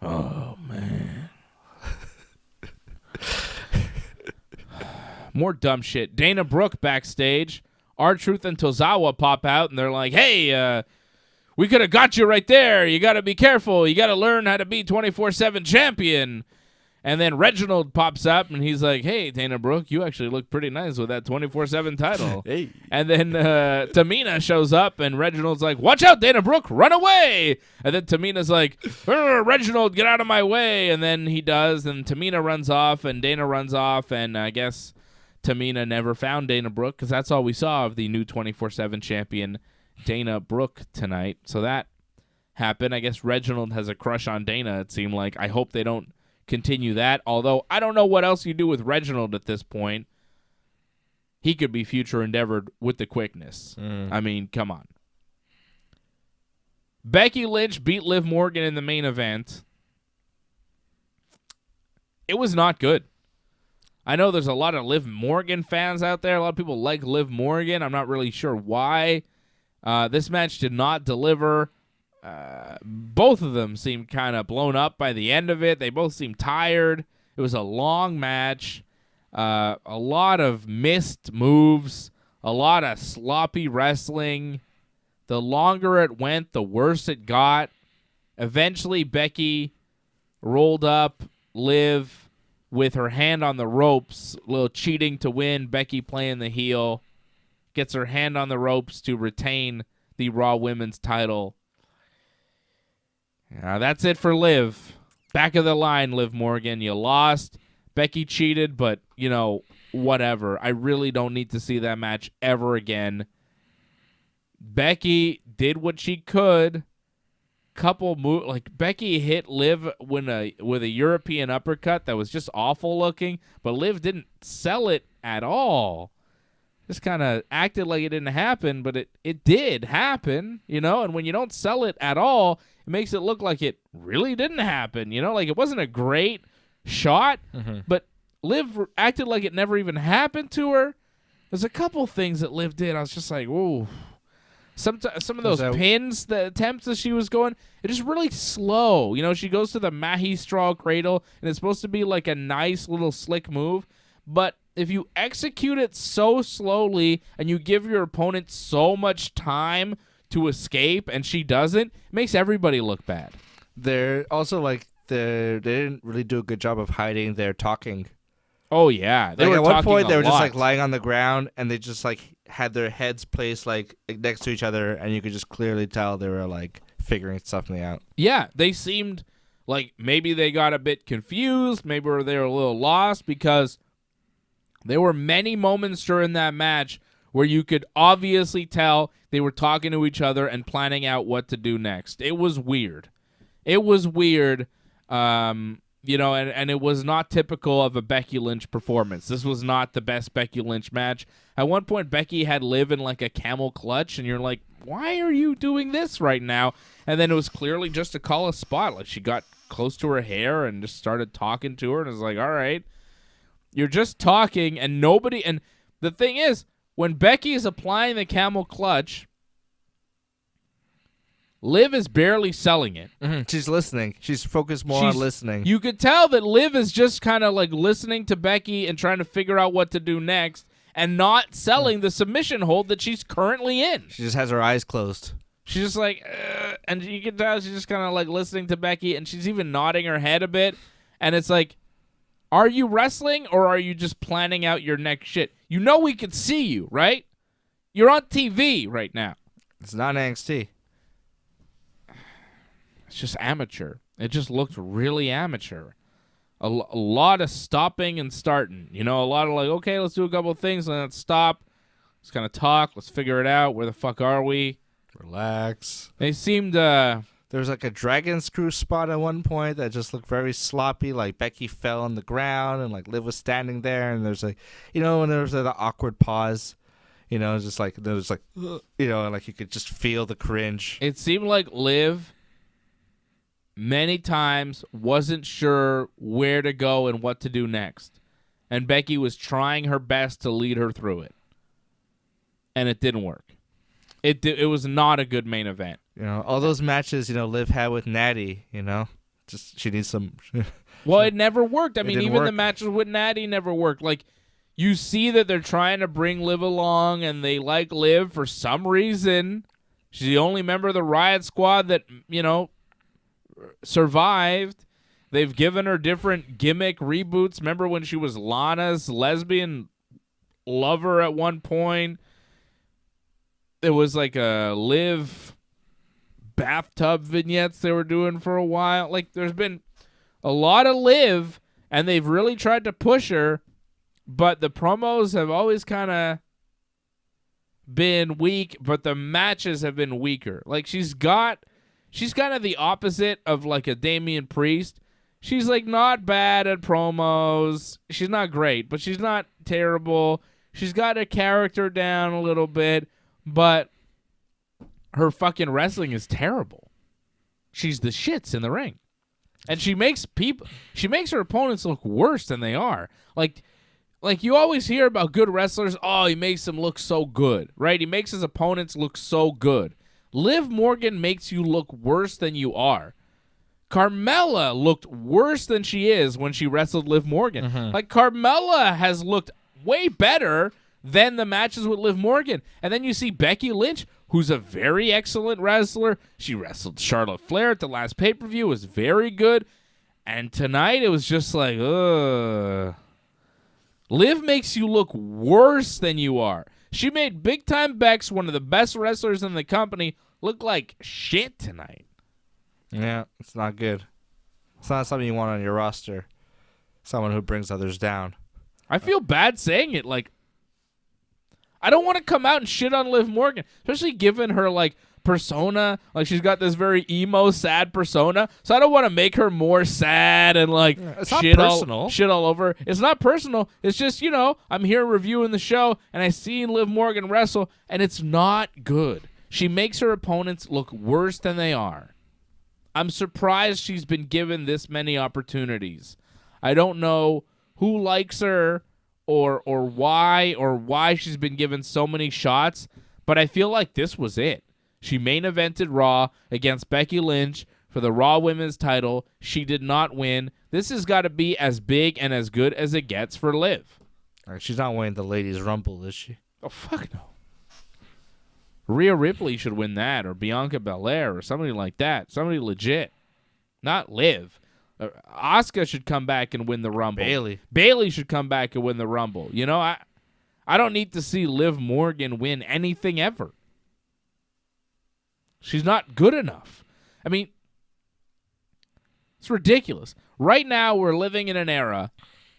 Oh, man. More dumb shit. Dana Brooke backstage. R-Truth and Tozawa pop out, and they're like, hey, we could have got you right there. You got to be careful. You got to learn how to be 24/7 champion. And then Reginald pops up, and he's like, hey, Dana Brooke, you actually look pretty nice with that 24/7 title. Hey. And then Tamina shows up, and Reginald's like, watch out, Dana Brooke, run away. And then Tamina's like, Reginald, get out of my way. And then he does, and Tamina runs off, and Dana runs off, and I guess Tamina never found Dana Brooke because that's all we saw of the new 24/7 champion, Dana Brooke, tonight. So that happened. I guess Reginald has a crush on Dana, it seemed like. I hope they don't continue that, although I don't know what else you do with Reginald at this point. He could be future endeavored with the quickness. I mean, come on. Becky Lynch beat Liv Morgan in the main event. It was not good. I know there's a lot of Liv Morgan fans out there. A lot of people like Liv Morgan. I'm not really sure why. This match did not deliver. Both of them seemed kind of blown up by the end of it. They both seemed tired. It was a long match. A lot of missed moves. A lot of sloppy wrestling. The longer it went, the worse it got. Eventually, Becky rolled up Liv with her hand on the ropes. A little cheating to win. Becky playing the heel. Gets her hand on the ropes to retain the Raw Women's title. That's it for Liv. Back of the line, Liv Morgan. You lost. Becky cheated, but, you know, whatever. I really don't need to see that match ever again. Becky did what she could. Becky hit Liv with a European uppercut that was just awful looking, but Liv didn't sell it at all. Just kind of acted like it didn't happen, but it did happen, you know? And when you don't sell it at all, it makes it look like it really didn't happen, you know? Like it wasn't a great shot, but Liv acted like it never even happened to her. There's a couple things that Liv did. I was just like, whoa. Some of those pins, the attempts that she was going, it is really slow. You know, she goes to the Mahi straw cradle, and it's supposed to be like a nice little slick move, but if you execute it so slowly and you give your opponent so much time to escape and she doesn't, it makes everybody look bad. They're also like they didn't really do a good job of hiding their talking. Oh yeah, Like at one point they were just lot. like lying on the ground and they just like had their heads placed like next to each other and you could just clearly tell they were like figuring something out. Yeah, they seemed like maybe they got a bit confused, maybe they were a little lost because there were many moments during that match where you could obviously tell they were talking to each other and planning out what to do next. It was weird. It was weird, you know, and it was not typical of a Becky Lynch performance. This was not the best Becky Lynch match. At one point, Becky had Liv in like a camel clutch, and you're like, why are you doing this right now? And then it was clearly just to call a spot. Like she got close to her hair and just started talking to her, and it was like, all right. You're just talking, and nobody. And the thing is, when Becky is applying the camel clutch, Liv is barely selling it. Mm-hmm. She's listening. She's focused more on listening. You could tell that Liv is just kind of like listening to Becky and trying to figure out what to do next, and not selling the submission hold that she's currently in. She just has her eyes closed. She's just like, and you can tell she's just kind of like listening to Becky, and she's even nodding her head a bit. And it's like, are you wrestling or are you just planning out your next shit? You know we could see you, right? You're on TV right now. It's not NXT. It's just amateur. It just looked really amateur. A lot of stopping and starting. You know, a lot of like, okay, let's do a couple of things, and let's stop. Let's kind of talk. Let's figure it out. Where the fuck are we? Relax. They seemed... There was like a dragon screw spot at one point that just looked very sloppy. Like Becky fell on the ground and like Liv was standing there, and there's like, you know, when there was the awkward pause, you know, just like there was like, you know, and like you could just feel the cringe. It seemed like Liv many times wasn't sure where to go and what to do next, and Becky was trying her best to lead her through it, and it didn't work. It was not a good main event. You know, all those matches, you know, Liv had with Natty, you know, just she needs some. Well, it never worked. I mean, even work. the matches with Natty never worked. Like, you see that they're trying to bring Liv along, and they like Liv for some reason. She's the only member of the Riot Squad that, you know, survived. They've given her different gimmick reboots. Remember when she was Lana's lesbian lover at one point? There was like a Liv bathtub vignettes they were doing for a while. Like, there's been a lot of Liv, and they've really tried to push her, but the promos have always kind of been weak, but the matches have been weaker. Like, she's kind of the opposite of like a Damian Priest. She's like not bad at promos. She's not great, but she's not terrible. She's got her character down a little bit, but her fucking wrestling is terrible. She's the shits in the ring. And she makes her opponents look worse than they are. Like you always hear about good wrestlers, oh, he makes them look so good, right? He makes his opponents look so good. Liv Morgan makes you look worse than you are. Carmella looked worse than she is when she wrestled Liv Morgan. Mm-hmm. Like, Carmella has looked way better than the matches with Liv Morgan. And then you see Becky Lynch, who's a very excellent wrestler. She wrestled Charlotte Flair at the last pay-per-view, was very good. And tonight it was just like, ugh. Liv makes you look worse than you are. She made Big Time Bex, one of the best wrestlers in the company, look like shit tonight. Yeah, it's not good. It's not something you want on your roster. Someone who brings others down. I feel bad saying it. Like, I don't want to come out and shit on Liv Morgan, especially given her like persona. Like, she's got this very emo, sad persona. So I don't want to make her more sad and like shit all over. It's not personal. It's just, you know, I'm here reviewing the show and I seen Liv Morgan wrestle, and it's not good. She makes her opponents look worse than they are. I'm surprised she's been given this many opportunities. I don't know who likes her or why she's been given so many shots, but I feel like this was it. She main evented Raw against Becky Lynch for the Raw Women's title. She did not win. This has got to be as big and as good as it gets for Liv. She's not winning the Ladies' Rumble, is she? Oh, fuck no. Rhea Ripley should win that, or Bianca Belair, or somebody like that. Somebody legit. Not Liv. Asuka should come back and win the Rumble. Bayley should come back and win the Rumble. You know, I don't need to see Liv Morgan win anything ever. She's not good enough. I mean, it's ridiculous. Right now, we're living in an era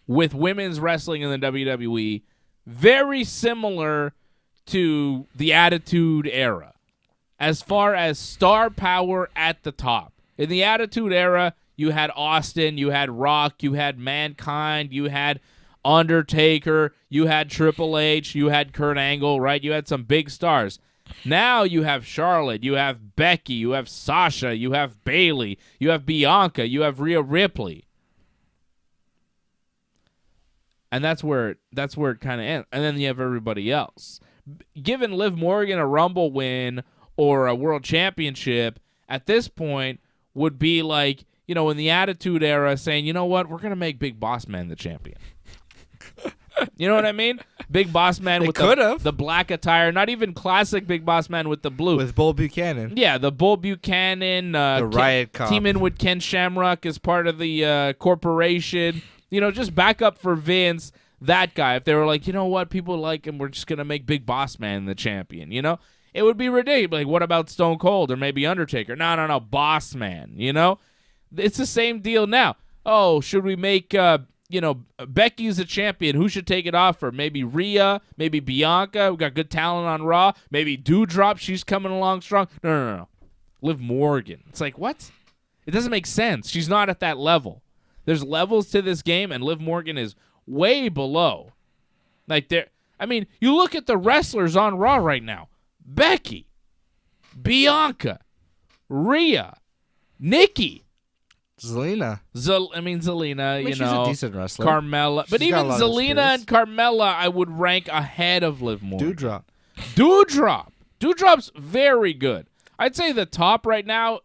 with women's wrestling in the WWE very similar to the Attitude Era as far as star power at the top. In the Attitude Era, you had Austin, you had Rock, you had Mankind, you had Undertaker, you had Triple H, you had Kurt Angle, right? You had some big stars. Now you have Charlotte, you have Becky, you have Sasha, you have Bayley, you have Bianca, you have Rhea Ripley. And that's where it kind of ends. And then you have everybody else. Giving Liv Morgan a Rumble win or a World Championship at this point would be like, in the Attitude Era saying, you know what, we're going to make Big Boss Man the champion. You know what I mean? Big Boss Man with the black attire. Not even classic Big Boss Man with the blue. With Bull Buchanan. Yeah, the Bull Buchanan. The Riot Cop. Teaming with Ken Shamrock as part of the corporation. Just back up for Vince, that guy. If they were like, you know what, people like him, we're just going to make Big Boss Man the champion, It would be ridiculous. Like, what about Stone Cold or maybe Undertaker? No, Boss Man, It's the same deal now. Oh, should we make... Becky's a champion. Who should take it off her? Maybe Rhea, maybe Bianca. We got good talent on Raw. Maybe Doudrop. She's coming along strong. No. Liv Morgan. It's like, what? It doesn't make sense. She's not at that level. There's levels to this game, and Liv Morgan is way below. Like, you look at the wrestlers on Raw right now. Becky, Bianca, Rhea, Nikki. Zelina. Zelina, she's a decent wrestler. Carmella. But even Zelina and Carmella, I would rank ahead of Liv Morgan. Doudrop. Doudrop's very good. I'd say the top right now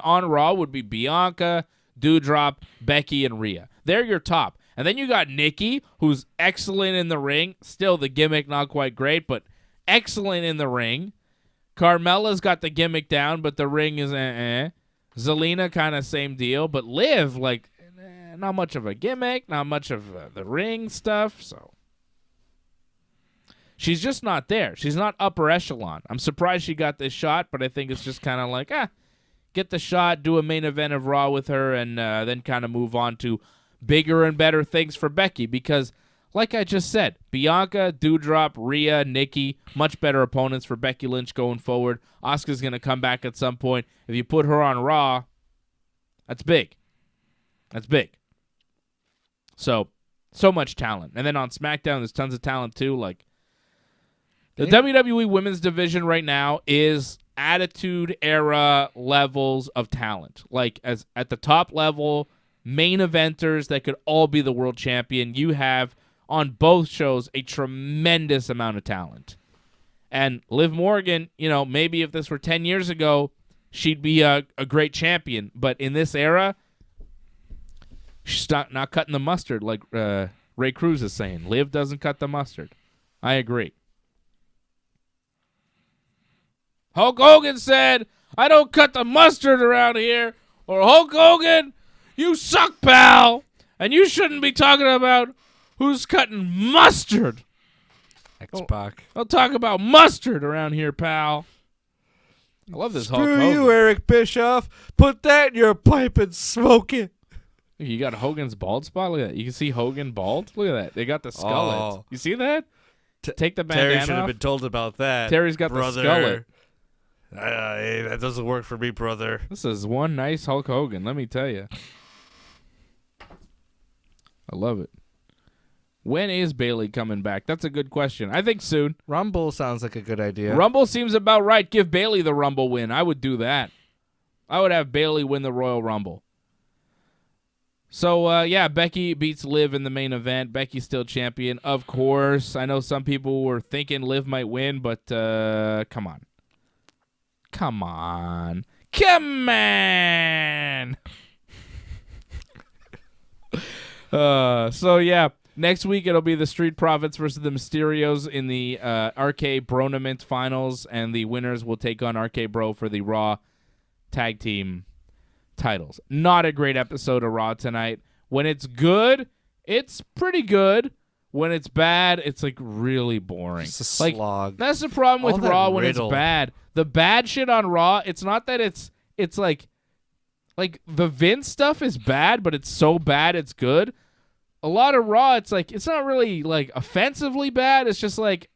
on Raw would be Bianca, Doudrop, Becky, and Rhea. They're your top. And then you got Nikki, who's excellent in the ring. Still the gimmick not quite great, but excellent in the ring. Carmella's got the gimmick down, but the ring is Zelina, kind of same deal, but Liv, not much of a gimmick, not much of the ring stuff, so she's just not there. She's not upper echelon. I'm surprised she got this shot, but I think it's just kind of like, get the shot, do a main event of Raw with her, and then kind of move on to bigger and better things for Becky, because like I just said, Bianca, Doudrop, Rhea, Nikki, much better opponents for Becky Lynch going forward. Asuka's going to come back at some point. If you put her on Raw, that's big. That's big. So much talent. And then on SmackDown, there's tons of talent too. Like, the WWE Women's Division right now is Attitude Era levels of talent. Like, as at the top level, main eventers that could all be the world champion. You have... on both shows, a tremendous amount of talent. And Liv Morgan, maybe if this were 10 years ago, she'd be a great champion. But in this era, she's not cutting the mustard like Ray Cruz is saying. Liv doesn't cut the mustard. I agree. Hulk Hogan said, I don't cut the mustard around here. Or Hulk Hogan, you suck, pal. And you shouldn't be talking about... who's cutting mustard? X-Pac. I'll talk about mustard around here, pal. I love this Hulk Hogan. Screw you, Eric Bischoff. Put that in your pipe and smoke it. You got Hogan's bald spot? Look at that. You can see Hogan bald? Look at that. They got the skullet. You see that? Take the bandana Terry should have off. been told about that. Terry's got the skullet. Hey, that doesn't work for me, brother. This is one nice Hulk Hogan, let me tell you. I love it. When is Bayley coming back? That's a good question. I think soon. Rumble sounds like a good idea. Rumble seems about right. Give Bayley the Rumble win. I would do that. I would have Bayley win the Royal Rumble. So, Becky beats Liv in the main event. Becky's still champion, of course. I know some people were thinking Liv might win, but come on. Come on. Come on! Next week, it'll be the Street Profits versus the Mysterios in the RK Bronament finals, and the winners will take on RK Bro for the Raw Tag Team titles. Not a great episode of Raw tonight. When it's good, it's pretty good. When it's bad, it's like really boring. It's a slog. That's the problem with Raw when it's bad. The bad shit on Raw, it's not that it's like the Vince stuff is bad, but it's so bad it's good. A lot of Raw, it's not really like offensively bad. It's just like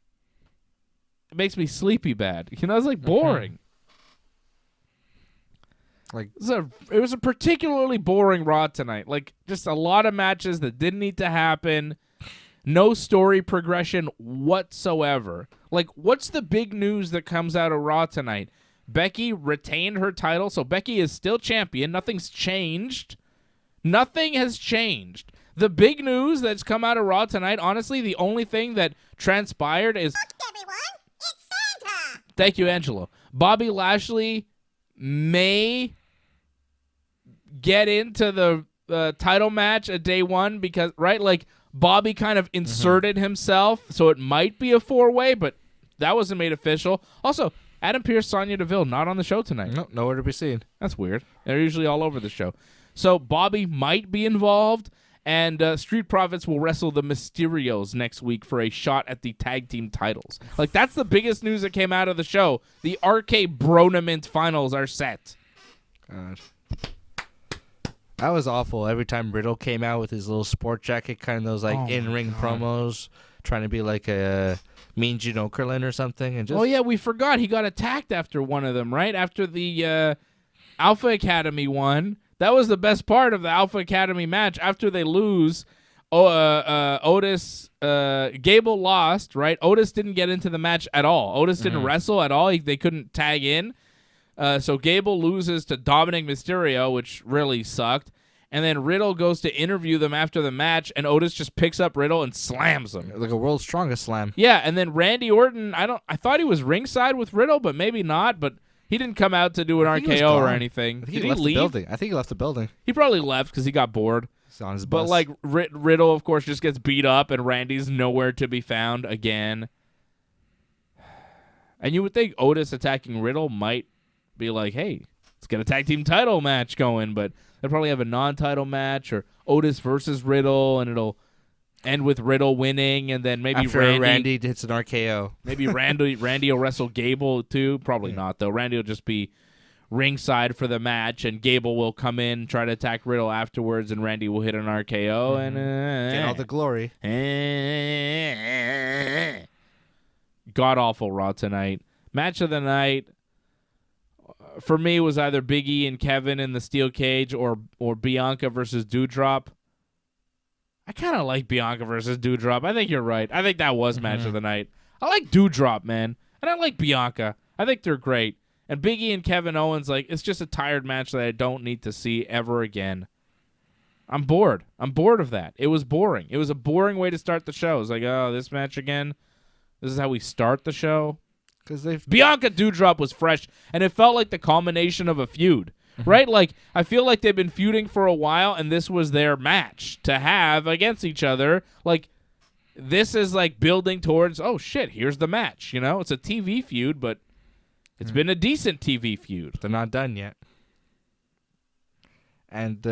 it makes me sleepy bad. It's like boring. It was a particularly boring Raw tonight. Like just a lot of matches that didn't need to happen. No story progression whatsoever. Like, what's the big news that comes out of Raw tonight? Becky retained her title, so Becky is still champion. Nothing's changed. Nothing has changed. The big news that's come out of Raw tonight, honestly, the only thing that transpired is... Look, everyone, it's Santa! Thank you, Angelo. Bobby Lashley may get into the title match at day one because, right, like Bobby kind of inserted himself, so it might be a 4-way, but that wasn't made official. Also, Adam Pearce, Sonya Deville, not on the show tonight. No, nowhere to be seen. That's weird. They're usually all over the show. So Bobby might be involved, and Street Profits will wrestle the Mysterios next week for a shot at the tag team titles. Like, that's the biggest news that came out of the show. The RK Bronament finals are set. God. That was awful. Every time Riddle came out with his little sport jacket, kind of those like in-ring promos, trying to be like a Mean Gene Okerlund or something. And just... Oh, yeah, we forgot. He got attacked after one of them, right? After the Alpha Academy one. That was the best part of the Alpha Academy match. After they lose, Otis, Gable lost, right? Otis didn't get into the match at all. Otis didn't wrestle at all. They couldn't tag in. So Gable loses to Dominic Mysterio, which really sucked. And then Riddle goes to interview them after the match, and Otis just picks up Riddle and slams him. Like a world's strongest slam. Yeah, and then Randy Orton, I thought he was ringside with Riddle, but maybe not, but he didn't come out to do an RKO or anything. Did he left leave? The building. I think he left the building. He probably left because he got bored. He's on his But bus. like Riddle, of course, just gets beat up, and Randy's nowhere to be found again. And you would think Otis attacking Riddle might be like, hey, let's get a tag team title match going, but they'll probably have a non-title match or Otis versus Riddle, and it'll end with Riddle winning, and then maybe after Randy hits an RKO. Maybe Randy will wrestle Gable too. Probably not, though. Randy will just be ringside for the match, and Gable will come in, try to attack Riddle afterwards, and Randy will hit an RKO and get all the glory. God awful Raw tonight. Match of the night for me was either Big E and Kevin in the steel cage or Bianca versus Doudrop. I kind of like Bianca versus Doudrop. I think you're right. I think that was match of the night. I like Doudrop, man, and I like Bianca. I think they're great. And Big E and Kevin Owens, like, it's just a tired match that I don't need to see ever again. I'm bored. I'm bored of that. It was boring. It was a boring way to start the show. It's like, oh, this match again? This is how we start the show? Because Bianca Doudrop was fresh, and it felt like the culmination of a feud, right? Like, I feel like they've been feuding for a while, and this was their match to have against each other. Like, this is like building towards, oh, shit, here's the match. You know, it's a TV feud, but it's been a decent TV feud. They're not done yet. And,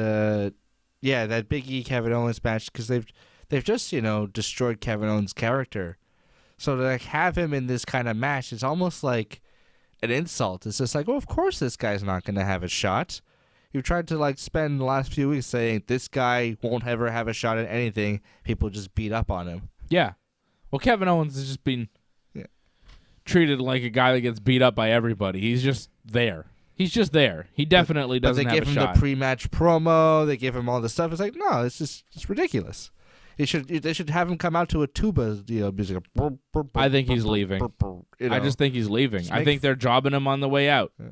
yeah, that Big E Kevin Owens match, because they've just, destroyed Kevin Owens' character. So to have him in this kind of match, it's almost like an insult. It's just like, well, of course this guy's not going to have a shot. You've tried to spend the last few weeks saying this guy won't ever have a shot at anything. People just beat up on him. Yeah. Well, Kevin Owens has just been treated like a guy that gets beat up by everybody. He's just there. He's just there. He definitely doesn't have a shot. But they give him the pre-match promo. They give him all this stuff. It's like, no, it's ridiculous. They should have him come out to a tuba, music. I think he's leaving. I just think he's leaving. I think they're jobbing him on the way out. Yeah.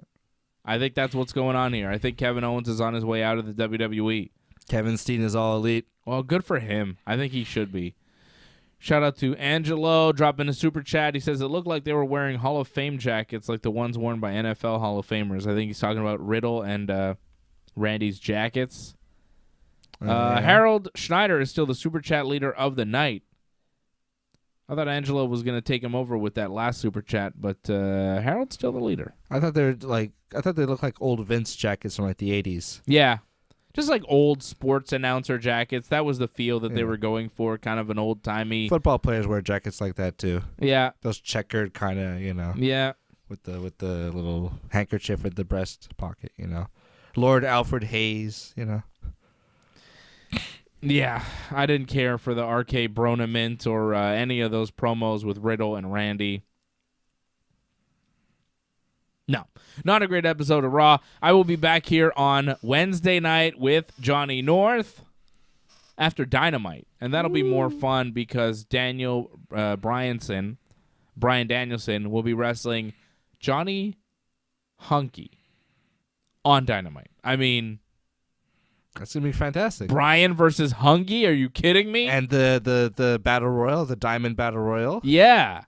I think that's what's going on here. I think Kevin Owens is on his way out of the WWE. Kevin Steen is all elite. Well, good for him. I think he should be. Shout out to Angelo dropping a super chat. He says it looked like they were wearing Hall of Fame jackets like the ones worn by NFL Hall of Famers. I think he's talking about Riddle and Randy's jackets. Harold Schneider is still the super chat leader of the night. I thought Angelo was going to take him over with that last super chat, but Harold's still the leader. I thought they looked like old Vince jackets from like the 80s. Yeah. Just like old sports announcer jackets. That was the feel that they were going for, kind of an old-timey. Football players wear jackets like that too. Yeah. Those checkered kind of, Yeah. With the little handkerchief at the breast pocket, Lord Alfred Hayes, Yeah, I didn't care for the RK Bronament or any of those promos with Riddle and Randy. No, not a great episode of Raw. I will be back here on Wednesday night with Johnny North after Dynamite, and that'll be more fun because Brian Danielson will be wrestling Johnny Hunky on Dynamite. I mean, That's gonna be fantastic. Bryan versus Hungy? Are you kidding me? And the battle royal, the Diamond Battle Royal. Yeah.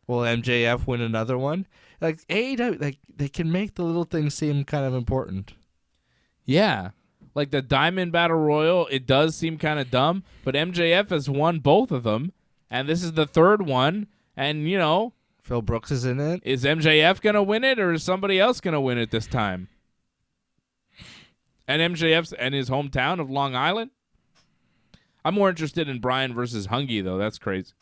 Will MJF win another one? Like AEW, like they can make the little things seem kind of important. Yeah. Like the Diamond Battle Royal, it does seem kind of dumb, but MJF has won both of them, and this is the third one, and, you know. Phil Brooks is in it. Is MJF going to win it, or is somebody else going to win it this time? And MJF's in his hometown of Long Island? I'm more interested in Bryan versus Hungy, though. That's crazy.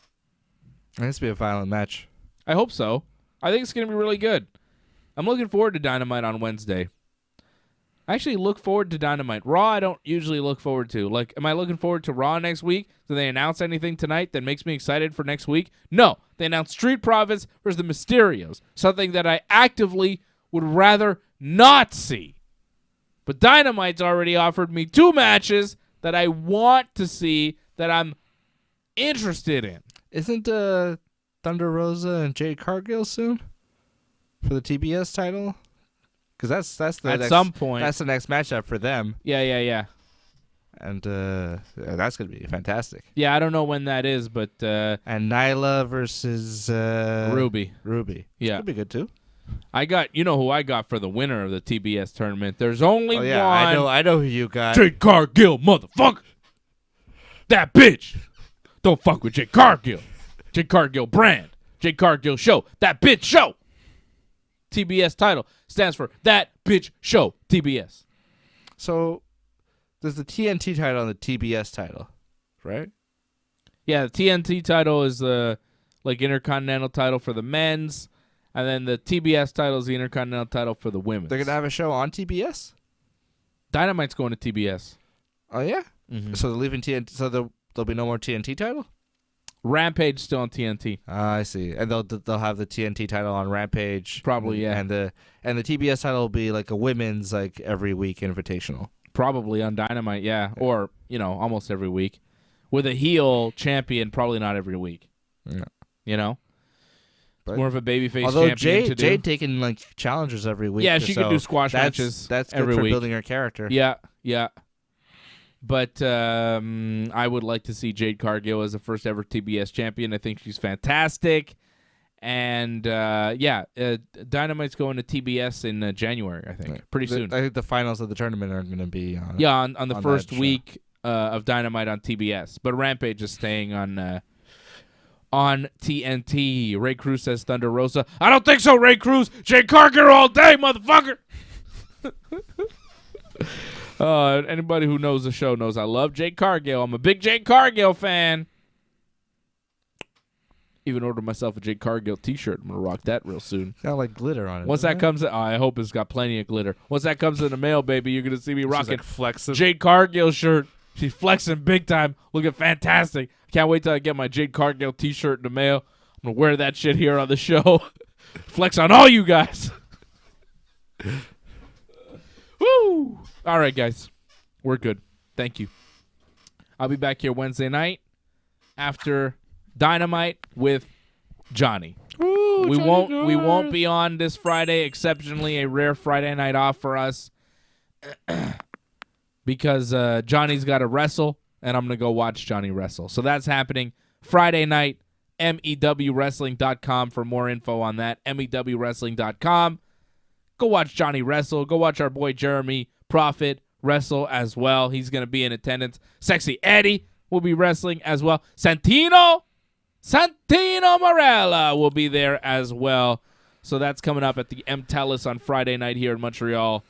It has to be a violent match. I hope so. I think it's going to be really good. I'm looking forward to Dynamite on Wednesday. I actually look forward to Dynamite. Raw, I don't usually look forward to. Like, am I looking forward to Raw next week? Do they announce anything tonight that makes me excited for next week? No. They announced Street Profits versus the Mysterios, something that I actively would rather not see. But Dynamite's already offered me 2 matches that I want to see, that I'm interested in. Isn't Thunder Rosa and Jade Cargill soon for the TBS title? Because that's the At next, some point. that's the next matchup for them, Yeah. and that's gonna be fantastic. Yeah, I don't know when that is, but And Nyla versus Ruby. Yeah. That'd be good too. You know who I got for the winner of the TBS tournament. There's only Oh yeah, one. I know who you got. Jade Cargill, motherfucker. That bitch. Don't fuck with Jade Cargill. Jade Cargill brand. Jade Cargill show. That bitch show. TBS title stands for That Bitch Show. TBS. So there's the TNT title and the TBS title, right? Yeah, the TNT title is the Intercontinental title for the men's, and then the TBS title is the Intercontinental title for the women's. They're gonna have a show on TBS. Dynamite's going to TBS. Oh yeah. Mm-hmm. So they're leaving TNT. So there'll be no more TNT title. Rampage still on TNT. I see. And they'll have the TNT title on Rampage. Probably, yeah. And the TBS title will be like a women's like every week invitational. Probably on Dynamite, yeah. Or, almost every week. With a heel champion, probably not every week. Yeah. You know? But More of a babyface although champion to do. Jade taking like challengers every week. Yeah, she could do squash matches That's good every for week. building her character. Yeah. But I would like to see Jade Cargill as the first ever TBS champion. I think she's fantastic. And, Dynamite's going to TBS in January, I think. Pretty soon. I think the finals of the tournament are going to be on. Yeah, on the on first that show. week of Dynamite on TBS. But Rampage is staying on TNT. Ray Cruz says Thunder Rosa. I don't think so, Ray Cruz. Jade Cargill all day, motherfucker. Anybody who knows the show knows I love Jade Cargill. I'm a big Jade Cargill fan. Even ordered myself a Jade Cargill t-shirt. I'm going to rock that real soon. Got like glitter on it. Once that comes in, I hope it's got plenty of glitter. Once that comes in the mail, baby, you're going to see me rocking like flexing. Jade Cargill shirt. She's flexing big time, looking fantastic. Can't wait till I get my Jade Cargill t-shirt in the mail. I'm going to wear that shit here on the show. Flex on all you guys. Woo! All right, guys. We're good. Thank you. I'll be back here Wednesday night after Dynamite with Johnny. Ooh, We Johnny won't be on this Friday, exceptionally a rare Friday night off for us because Johnny's got to wrestle, and I'm going to go watch Johnny wrestle. So that's happening Friday night, mewwrestling.com for more info on that, mewwrestling.com. Go watch Johnny wrestle. Go watch our boy Jeremy Prophet wrestle as well. He's going to be in attendance. Sexy Eddie will be wrestling as well. Santino Marella will be there as well. So that's coming up at the M-Telus on Friday night here in Montreal.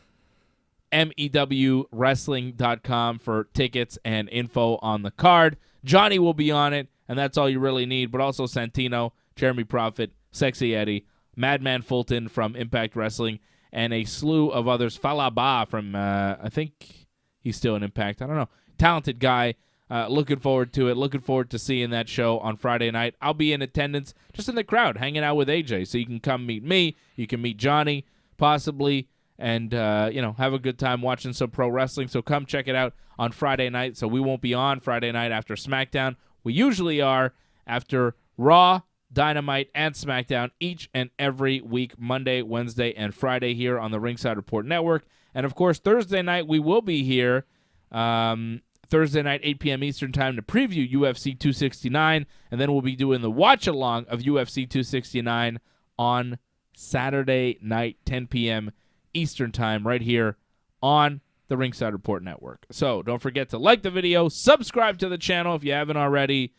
mewwrestling.com for tickets and info on the card. Johnny will be on it, and that's all you really need. But also Santino, Jeremy Prophet, Sexy Eddie, Madman Fulton from Impact Wrestling, and a slew of others. Falaba from, I think he's still in Impact. I don't know. Talented guy. Looking forward to it. Looking forward to seeing that show on Friday night. I'll be in attendance, just in the crowd, hanging out with AJ. So you can come meet me. You can meet Johnny, possibly, and, have a good time watching some pro wrestling. So come check it out on Friday night. So we won't be on Friday night after SmackDown. We usually are after Raw, Dynamite, and SmackDown each and every week, Monday, Wednesday, and Friday here on the Ringside Report Network. And, of course, Thursday night we will be here Thursday night, 8 p.m. Eastern time to preview UFC 269, and then we'll be doing the watch-along of UFC 269 on Saturday night, 10 p.m. Eastern time, right here on the Ringside Report Network. So don't forget to like the video, subscribe to the channel if you haven't already,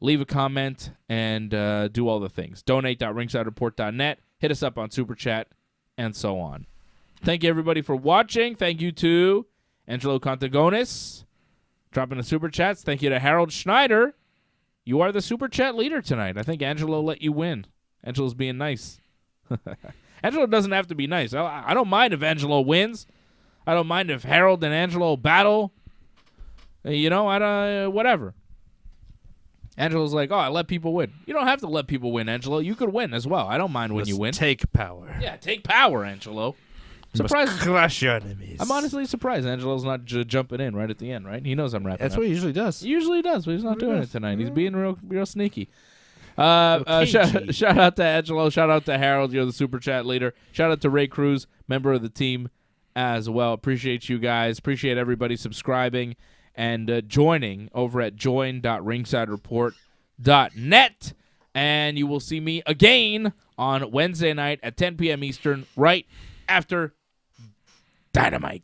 leave a comment, and do all the things. Donate.ringsidereport.net, hit us up on Super Chat, and so on. Thank you, everybody, for watching. Thank you to Angelo Contagonis dropping the Super Chats. Thank you to Harold Schneider. You are the Super Chat leader tonight. I think Angelo let you win. Angelo's being nice. Angelo doesn't have to be nice. I don't mind if Angelo wins. I don't mind if Harold and Angelo battle. You know, whatever. Angelo's like, oh, I let people win. You don't have to let people win, Angelo. You could win as well. I don't mind when you win. Take power. Yeah, take power, Angelo. Surprised. Crush your enemies. I'm honestly surprised Angelo's not jumping in right at the end, right? He knows I'm wrapping That's up. what he usually does. He usually does, but he's not doing it tonight. He's being real sneaky. Shout out to Angelo. Shout out to Harold. You're the Super Chat leader. Shout out to Ray Cruz, member of the team as well. Appreciate you guys. Appreciate everybody subscribing and joining over at join.ringsidereport.net. And you will see me again on Wednesday night at 10 p.m. Eastern, right after Dynamite.